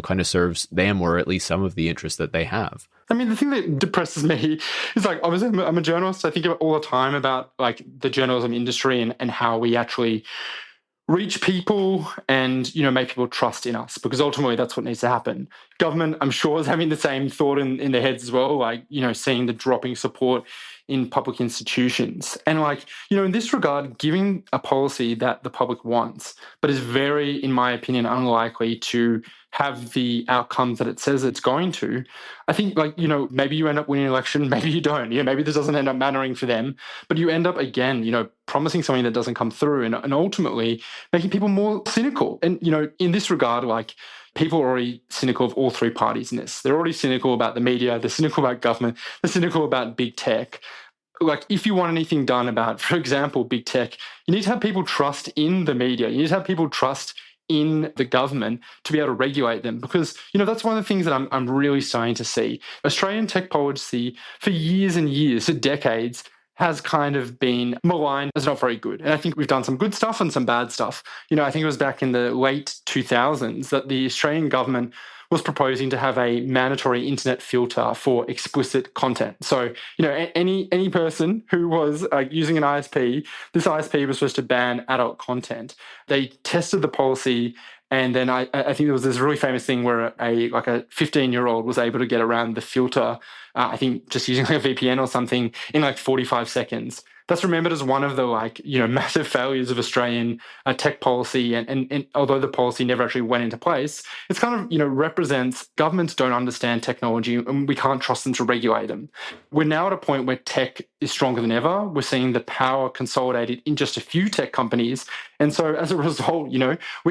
kind of serves them, or at least some of the interests that they have. I mean, the thing that depresses me is obviously I'm a journalist. I think about all the time about the journalism industry and how we actually reach people and, make people trust in us, because ultimately that's what needs to happen. Government, I'm sure, is having the same thought in their heads as well, seeing the dropping support in public institutions. And in this regard, giving a policy that the public wants, but is very, in my opinion, unlikely to have the outcomes that it says it's going to, I think maybe you end up winning an election, maybe you don't. Maybe this doesn't end up mattering for them, but you end up again, promising something that doesn't come through, and ultimately making people more cynical. And, in this regard, people are already cynical of all three parties in this. They're already cynical about the media, they're cynical about government, they're cynical about big tech. If you want anything done about, for example, big tech, you need to have people trust in the media. You need to have people trust in the government to be able to regulate them, because that's one of the things that I'm really starting to see. Australian tech policy for years and years, for decades, has kind of been maligned as not very good. And I think we've done some good stuff and some bad stuff. I think it was back in the late 2000s that the Australian government was proposing to have a mandatory internet filter for explicit content. So, any person who was using an ISP, this ISP was supposed to ban adult content. They tested the policy, and then I think there was this really famous thing where a 15-year-old was able to get around the filter, I think just using a VPN or something, in 45 seconds. That's remembered as one of the massive failures of Australian tech policy, and although the policy never actually went into place, it's kind of represents governments don't understand technology and we can't trust them to regulate them. We're now at a point where tech is stronger than ever. We're seeing the power consolidated in just a few tech companies, and so as a result, we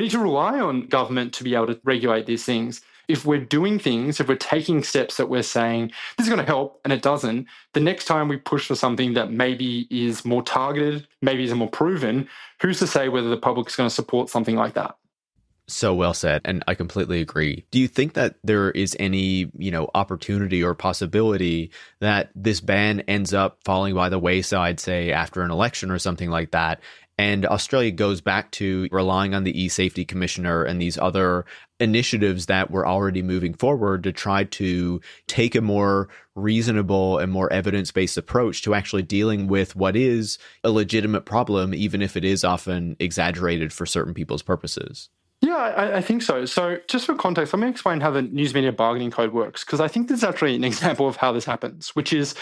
need to rely on government to be able to regulate these things. If we're doing things, if we're taking steps that we're saying, this is going to help, and it doesn't, the next time we push for something that maybe is more targeted, maybe is more proven, who's to say whether the public's going to support something like that? So well said, and I completely agree. Do you think that there is any, opportunity or possibility that this ban ends up falling by the wayside, say, after an election or something like that, And Australia goes back to relying on the e-safety commissioner and these other initiatives that were already moving forward to try to take a more reasonable and more evidence-based approach to actually dealing with what is a legitimate problem, even if it is often exaggerated for certain people's purposes. Yeah, I think so. So just for context, let me explain how the News Media Bargaining Code works, because I think this is actually an example of how this happens, which is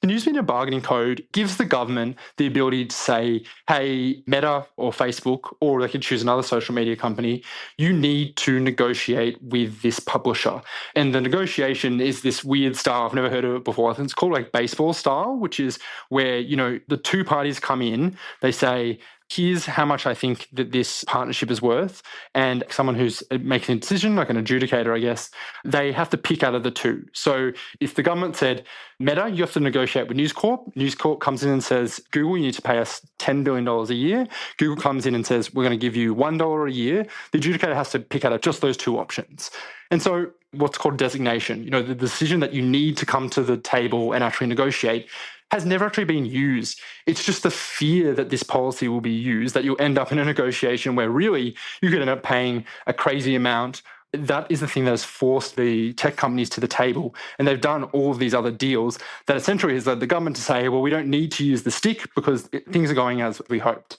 the News Media Bargaining Code gives the government the ability to say, hey, Meta or Facebook, or they can choose another social media company, you need to negotiate with this publisher. And the negotiation is this weird style. I've never heard of it before. I think it's called like baseball style, which is where, the two parties come in, they say, here's how much I think that this partnership is worth. And someone who's making a decision, like an adjudicator, I guess, they have to pick out of the two. So if the government said, Meta, you have to negotiate with News Corp. News Corp comes in and says, Google, you need to pay us $10 billion a year. Google comes in and says, we're going to give you $1 a year. The adjudicator has to pick out of just those two options. And so what's called designation, the decision that you need to come to the table and actually negotiate has never actually been used. It's just the fear that this policy will be used, that you'll end up in a negotiation where really you could end up paying a crazy amount. That is the thing that has forced the tech companies to the table. And they've done all of these other deals that essentially is that the government to say, well, we don't need to use the stick because things are going as we hoped.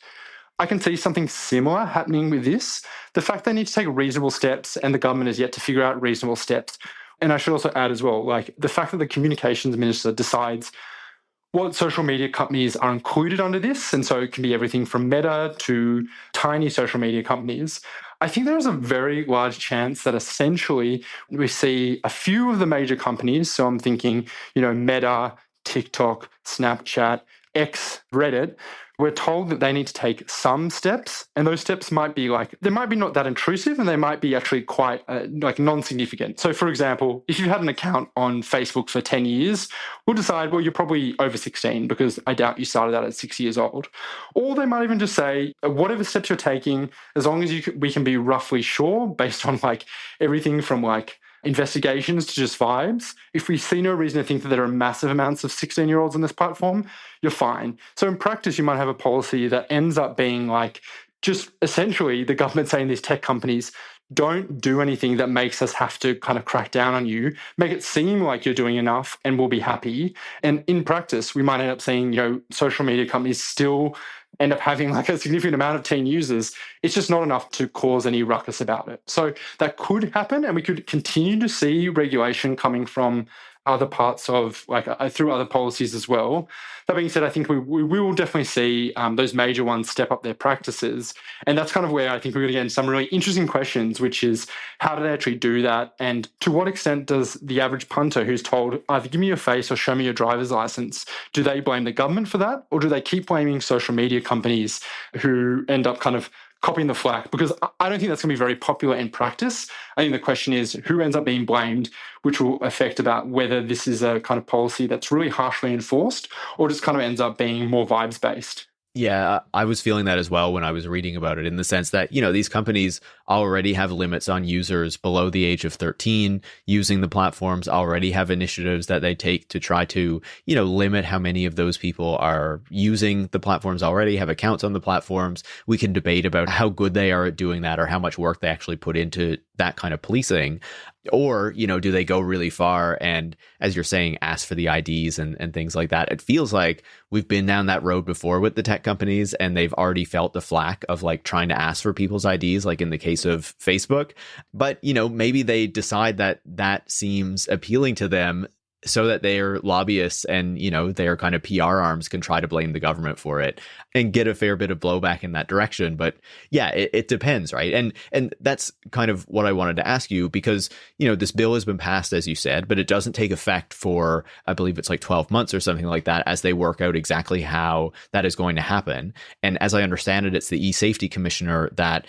I can see something similar happening with this. The fact they need to take reasonable steps and the government is yet to figure out reasonable steps. And I should also add as well, like the fact that the communications minister decides what social media companies are included under this, and so it can be everything from Meta to tiny social media companies. I think there is a very large chance that essentially we see a few of the major companies, so I'm thinking, Meta, TikTok, Snapchat, X, Reddit, we're told that they need to take some steps, and those steps might be they might be not that intrusive, and they might be actually quite non-significant. So for example, if you've had an account on Facebook for 10 years, we'll decide, well, you're probably over 16 because I doubt you started out at 6 years old. Or they might even just say, whatever steps you're taking, as long as we can be roughly sure based on everything from investigations to just vibes. If we see no reason to think that there are massive amounts of 16-year-olds on this platform, you're fine. So in practice, you might have a policy that ends up being just essentially the government saying these tech companies, don't do anything that makes us have to kind of crack down on you, make it seem like you're doing enough and we'll be happy. And in practice, we might end up seeing, social media companies still end up having a significant amount of teen users. It's just not enough to cause any ruckus about it. So that could happen, and we could continue to see regulation coming from other parts of through other policies as well. That being said, I think we will definitely see those major ones step up their practices. And that's kind of where I think we're going to get into some really interesting questions, which is how do they actually do that? And to what extent does the average punter who's told either give me your face or show me your driver's license, do they blame the government for that? Or do they keep blaming social media companies who end up kind of copying the flack? Because I don't think that's going to be very popular in practice. I think the question is who ends up being blamed, which will affect about whether this is a kind of policy that's really harshly enforced or just kind of ends up being more vibes-based. Yeah, I was feeling that as well when I was reading about it, in the sense that, these companies already have limits on users below the age of 13 using the platforms, already have initiatives that they take to try to, limit how many of those people are using the platforms already, have accounts on the platforms. We can debate about how good they are at doing that or how much work they actually put into that kind of policing. Or, do they go really far and, as you're saying, ask for the IDs and things like that? It feels like we've been down that road before with the tech companies, and they've already felt the flack of trying to ask for people's IDs, like in the case of Facebook. But, maybe they decide that that seems appealing to them, so that their lobbyists and, their kind of PR arms can try to blame the government for it and get a fair bit of blowback in that direction. But yeah, it depends, right? And that's kind of what I wanted to ask you, because, this bill has been passed, as you said, but it doesn't take effect for, I believe it's 12 months or something like that, as they work out exactly how that is going to happen. And as I understand it, it's the e-safety commissioner that,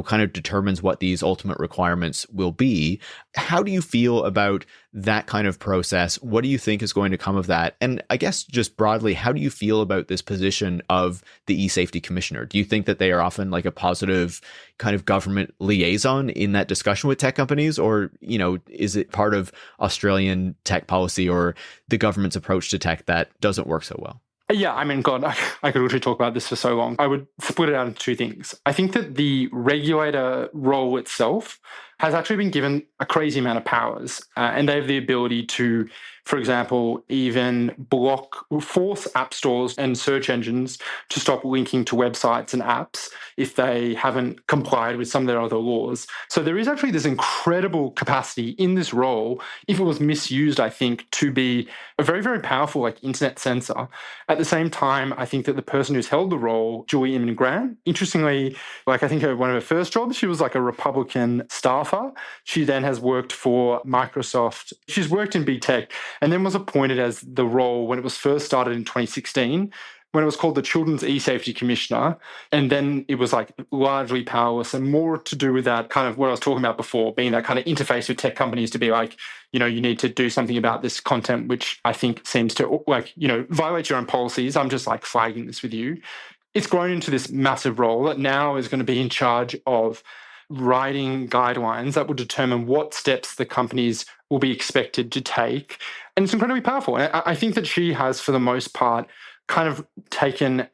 kind of determines what these ultimate requirements will be. How do you feel about that kind of process? What do you think is going to come of that? And I guess just broadly, how do you feel about this position of the e-safety commissioner? Do you think that they are often a positive kind of government liaison in that discussion with tech companies? Or, is it part of Australian tech policy or the government's approach to tech that doesn't work so well? Yeah, I mean, God, I could literally talk about this for so long. I would split it out into two things. I think that the regulator role itself has actually been given a crazy amount of powers, and they have the ability to, for example, even force app stores and search engines to stop linking to websites and apps if they haven't complied with some of their other laws. So there is actually this incredible capacity in this role, if it was misused, I think, to be a very, very powerful internet censor. At the same time, I think that the person who's held the role, Julie Inman Grant, interestingly, I think one of her first jobs, she was a Republican staffer. She then has worked for Microsoft. She's worked in big tech and then was appointed as the role when it was first started in 2016, when it was called the Children's E-Safety Commissioner. And then it was largely powerless and more to do with that kind of what I was talking about before, being that kind of interface with tech companies to be you need to do something about this content, which I think seems to violate your own policies. I'm just flagging this with you. It's grown into this massive role that now is going to be in charge of writing guidelines that will determine what steps the companies will be expected to take. And it's incredibly powerful. And I think that she has, for the most part, kind of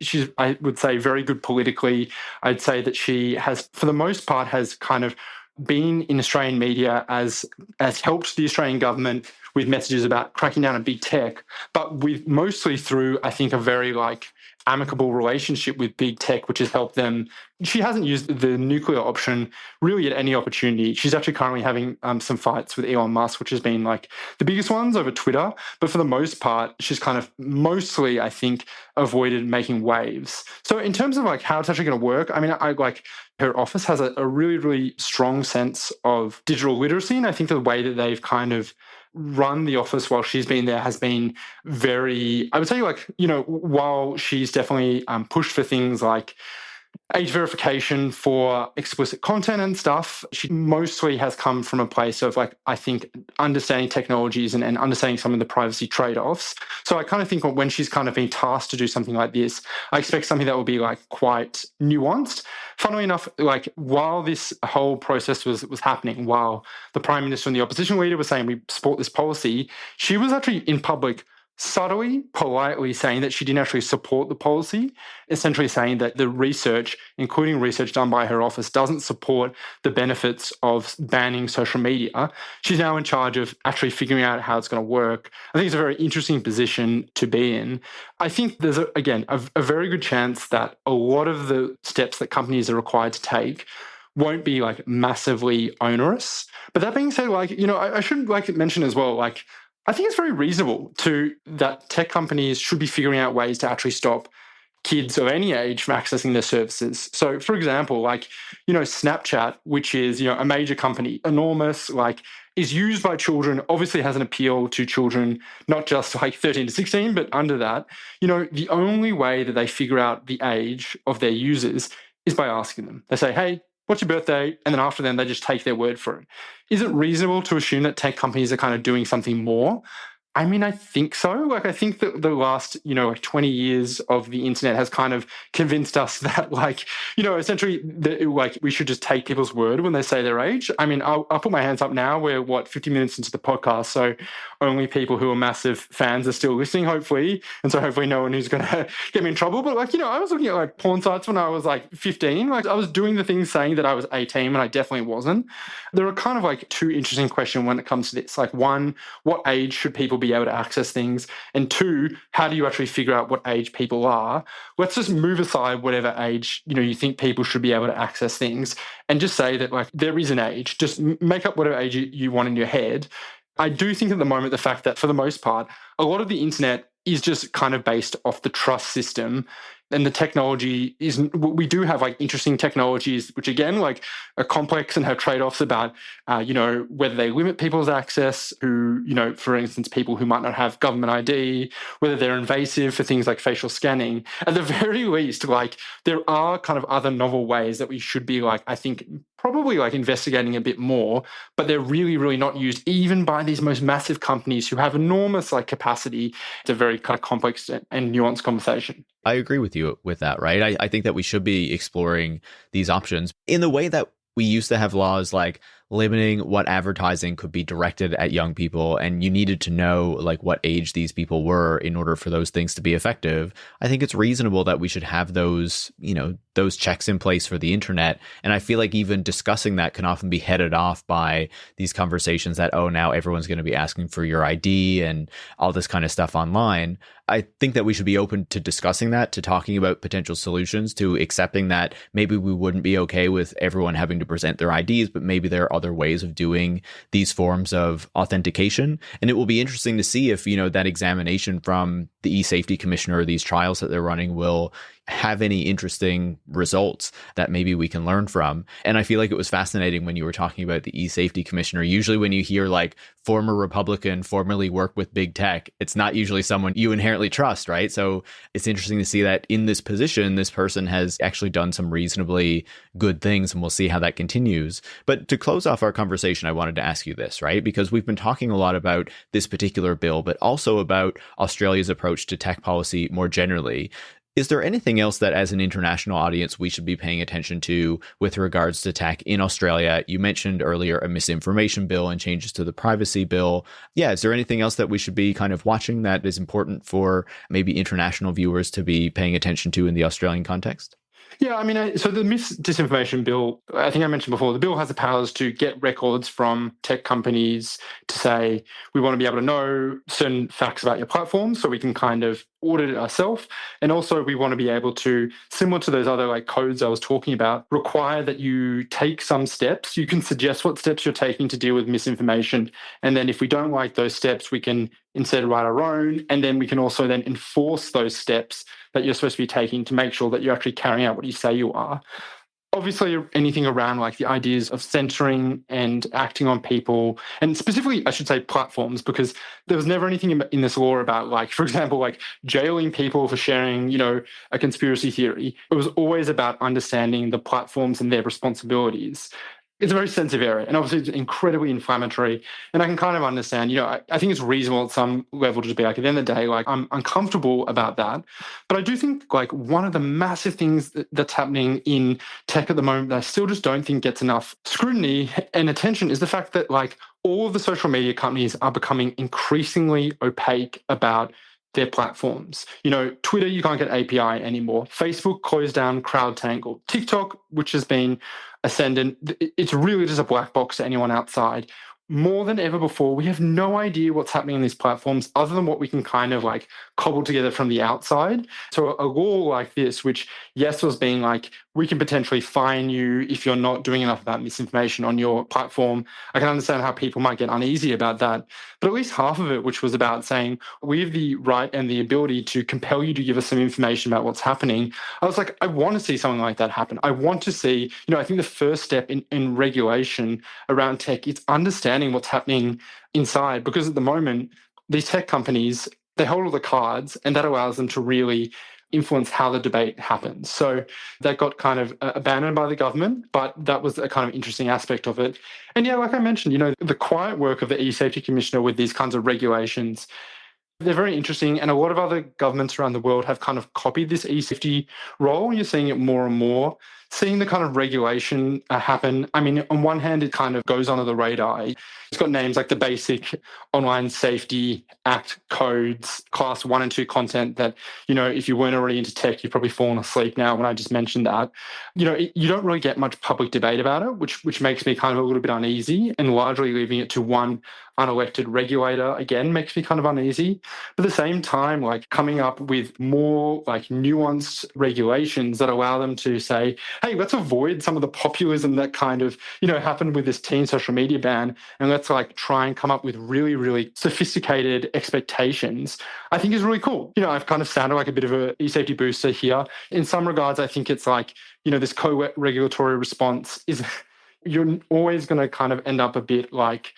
she's, I would say, very good politically. I'd say that she has, for the most part, has kind of been in Australian media as helped the Australian government with messages about cracking down on big tech, but with mostly through, I think, a very amicable relationship with big tech, which has helped them. She hasn't used the nuclear option really at any opportunity. She's actually currently having some fights with Elon Musk, which has been the biggest ones over Twitter. But for the most part, she's kind of mostly, I think, avoided making waves. So in terms of how it's actually going to work, I mean, her office has a really, really strong sense of digital literacy. And I think the way that they've kind of run the office while she's been there has been very, I would say, while she's definitely pushed for things like age verification for explicit content and stuff, she mostly has come from a place of I think understanding technologies and understanding some of the privacy trade-offs. So I kind of think when she's kind of been tasked to do something like this, I expect something that will be quite nuanced. Funnily enough, while this whole process was happening, while the Prime Minister and the opposition leader were saying we support this policy, she was actually in public subtly, politely saying that she didn't actually support the policy, essentially saying that the research, including research done by her office, doesn't support the benefits of banning social media. She's now in charge of actually figuring out how it's going to work. I think it's a very interesting position to be in. I think there's, a very good chance that a lot of the steps that companies are required to take won't be massively onerous. But that being said, I should mention as well, I think it's very reasonable that tech companies should be figuring out ways to actually stop kids of any age from accessing their services. So, for example, Snapchat, which is, a major company, enormous, is used by children, obviously has an appeal to children, not just 13 to 16, but under that. The only way that they figure out the age of their users is by asking them. They say, hey, what's your birthday? And then after then, they just take their word for it. Is it reasonable to assume that tech companies are kind of doing something more? I mean, I think so. I think that the last, 20 years of the internet has kind of convinced us that, essentially, we should just take people's word when they say their age. I mean, I'll put my hands up now. We're 50 minutes into the podcast, so only people who are massive fans are still listening, hopefully, and so hopefully no one who's going to get me in trouble. But I was looking at porn sites when I was 15. I was doing the things saying that I was 18, and I definitely wasn't. There are kind of two interesting questions when it comes to this. One, what age should people be able to access things? And two, how do you actually figure out what age people are? Let's just move aside whatever age you think people should be able to access things, and just say that there is an age. Just make up whatever age you want in your head. I do think at the moment the fact that for the most part a lot of the internet is just kind of based off the trust system. And the technology we do have interesting technologies, which again, are complex and have trade-offs about, whether they limit people's access, who, for instance, people who might not have government ID, whether they're invasive for things like facial scanning. At the very least, there are kind of other novel ways that we should be, I think, probably investigating a bit more, but they're really, really not used even by these most massive companies who have enormous capacity. It's a very kind of complex and nuanced conversation. I agree with you with that, right? I think that we should be exploring these options in the way that we used to have laws like limiting what advertising could be directed at young people, and you needed to know like what age these people were in order for those things to be effective, I think it's reasonable that we should have those, those checks in place for the internet. And I feel like even discussing that can often be headed off by these conversations that, oh, now everyone's going to be asking for your ID and all this kind of stuff online. I think that we should be open to discussing that, to talking about potential solutions, to accepting that maybe we wouldn't be okay with everyone having to present their IDs, but maybe there are other ways of doing these forms of authentication. And it will be interesting to see if, that examination from the e-safety commissioner or these trials that they're running will have any interesting results that maybe we can learn from. And I feel like it was fascinating when you were talking about the e-safety commissioner. Usually when you hear like former Republican, formerly worked with big tech, it's not usually someone you inherently trust, right? So it's interesting to see that in this position, this person has actually done some reasonably good things, and we'll see how that continues. But to close off our conversation, I wanted to ask you this, right? Because we've been talking a lot about this particular bill, but also about Australia's approach to tech policy more generally. Is there anything else that as an international audience we should be paying attention to with regards to tech in Australia? You mentioned earlier a misinformation bill and changes to the privacy bill. Yeah, is there anything else that we should be kind of watching that is important for maybe international viewers to be paying attention to in the Australian context? Yeah, I mean, so the disinformation bill, I think I mentioned before, the bill has the powers to get records from tech companies to say, we want to be able to know certain facts about your platform so we can kind of audit it ourselves. And also we want to be able to, similar to those other like codes I was talking about, require that you take some steps. You can suggest what steps you're taking to deal with misinformation. And then if we don't like those steps, we can instead write our own. And then we can also then enforce those steps that you're supposed to be taking to make sure that you're actually carrying out what you say you are. Obviously, anything around like the ideas of censoring and acting on people, and specifically, I should say platforms, because there was never anything in this law about like, for example, like jailing people for sharing, a conspiracy theory. It was always about understanding the platforms and their responsibilities. It's a very sensitive area, and obviously it's incredibly inflammatory. And I can kind of understand, I think it's reasonable at some level to be like, at the end of the day, like I'm uncomfortable about that. But I do think like one of the massive things that's happening in tech at the moment that I still just don't think gets enough scrutiny and attention is the fact that like all of the social media companies are becoming increasingly opaque about their platforms. Twitter, you can't get API anymore. Facebook closed down CrowdTangle. TikTok, which has been ascendant, it's really just a black box to anyone outside. More than ever before, we have no idea what's happening on these platforms other than what we can kind of like cobble together from the outside. So a law like this, which yes was being like, we can potentially fine you if you're not doing enough about misinformation on your platform. I can understand how people might get uneasy about that. But at least half of it, which was about saying we have the right and the ability to compel you to give us some information about what's happening. I was like, I want to see something like that happen. I want to see, I think the first step in regulation around tech is understanding what's happening inside. Because at the moment, these tech companies, they hold all the cards, and that allows them to really influence how the debate happens. So that got kind of abandoned by the government, but that was a kind of interesting aspect of it. And yeah, like I mentioned, the quiet work of the e-safety commissioner with these kinds of regulations, they're very interesting. And a lot of other governments around the world have kind of copied this e-safety role. You're seeing it more and more. Seeing the kind of regulation happen, I mean, on one hand, it kind of goes under the radar. It's got names like the Basic Online Safety Act codes, class 1 and 2 content that, if you weren't already into tech, you've probably fallen asleep now when I just mentioned that. You don't really get much public debate about it, which makes me kind of a little bit uneasy, and largely leaving it to one unelected regulator, again, makes me kind of uneasy. But at the same time, like coming up with more like nuanced regulations that allow them to say, hey, let's avoid some of the populism that kind of, happened with this teen social media ban, and let's like try and come up with really, really sophisticated expectations, I think is really cool. I've kind of sounded like a bit of a e-safety booster here. In some regards, I think it's like, this co-regulatory response is, you're always going to kind of end up a bit like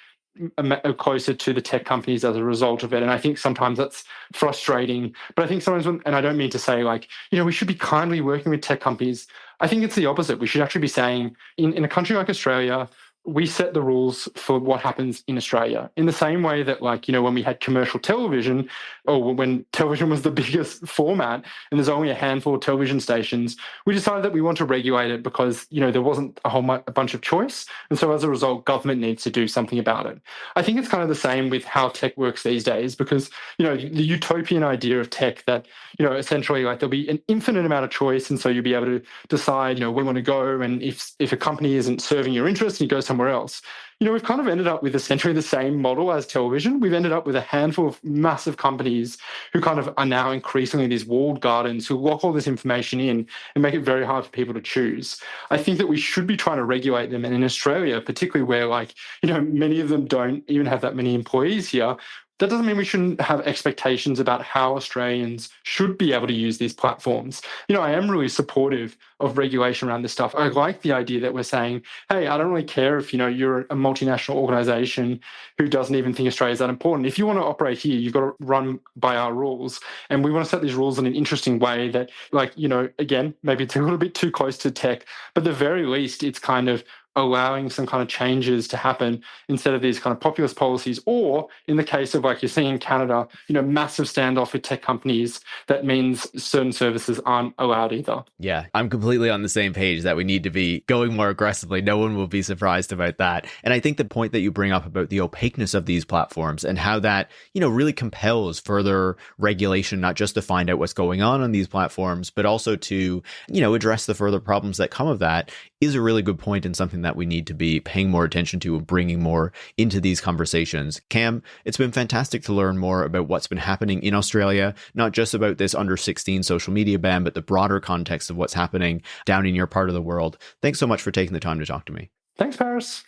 closer to the tech companies as a result of it. And I think sometimes that's frustrating. But I think sometimes, and I don't mean to say like, we should be kindly working with tech companies. I think it's the opposite. We should actually be saying in a country like Australia, we set the rules for what happens in Australia. In the same way that, like, when we had commercial television, or when television was the biggest format and there's only a handful of television stations, we decided that we want to regulate it because, there wasn't a bunch of choice. And so as a result, government needs to do something about it. I think it's kind of the same with how tech works these days, because, the utopian idea of tech that, essentially, like, there'll be an infinite amount of choice. And so you'll be able to decide, where you want to go. And if a company isn't serving your interest, you go somewhere else. We've kind of ended up with essentially the same model as television. We've ended up with a handful of massive companies who kind of are now increasingly these walled gardens who lock all this information in and make it very hard for people to choose. I think that we should be trying to regulate them. And in Australia, particularly where, like, many of them don't even have that many employees here, that doesn't mean we shouldn't have expectations about how Australians should be able to use these platforms. I am really supportive of regulation around this stuff. I like the idea that we're saying, hey, I don't really care if, you're a multinational organization who doesn't even think Australia is that important. If you want to operate here, you've got to run by our rules. And we want to set these rules in an interesting way that, like, again, maybe it's a little bit too close to tech, but at the very least, it's kind of allowing some kind of changes to happen instead of these kind of populist policies, or in the case of, like you're seeing in Canada, massive standoff with tech companies. That means certain services aren't allowed either. Yeah, I'm completely on the same page that we need to be going more aggressively. No one will be surprised about that. And I think the point that you bring up about the opaqueness of these platforms and how that, really compels further regulation, not just to find out what's going on these platforms, but also to, address the further problems that come of that, is a really good point and something that we need to be paying more attention to and bringing more into these conversations. Cam, it's been fantastic to learn more about what's been happening in Australia, not just about this under 16 social media ban, but the broader context of what's happening down in your part of the world. Thanks so much for taking the time to talk to me. Thanks, Paris.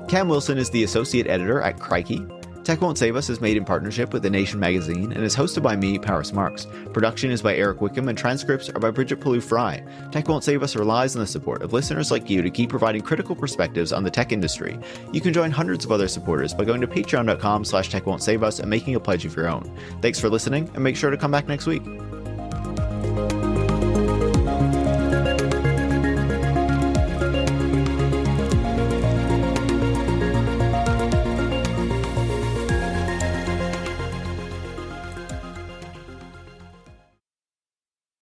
Cam Wilson is the associate editor at Crikey. Tech Won't Save Us is made in partnership with The Nation magazine and is hosted by me, Paris Marks. Production is by Eric Wickham and transcripts are by Brigitte Pawliw-Fry. Tech Won't Save Us relies on the support of listeners like you to keep providing critical perspectives on the tech industry. You can join hundreds of other supporters by going to patreon.com/techwon'tsaveus and making a pledge of your own. Thanks for listening, and make sure to come back next week.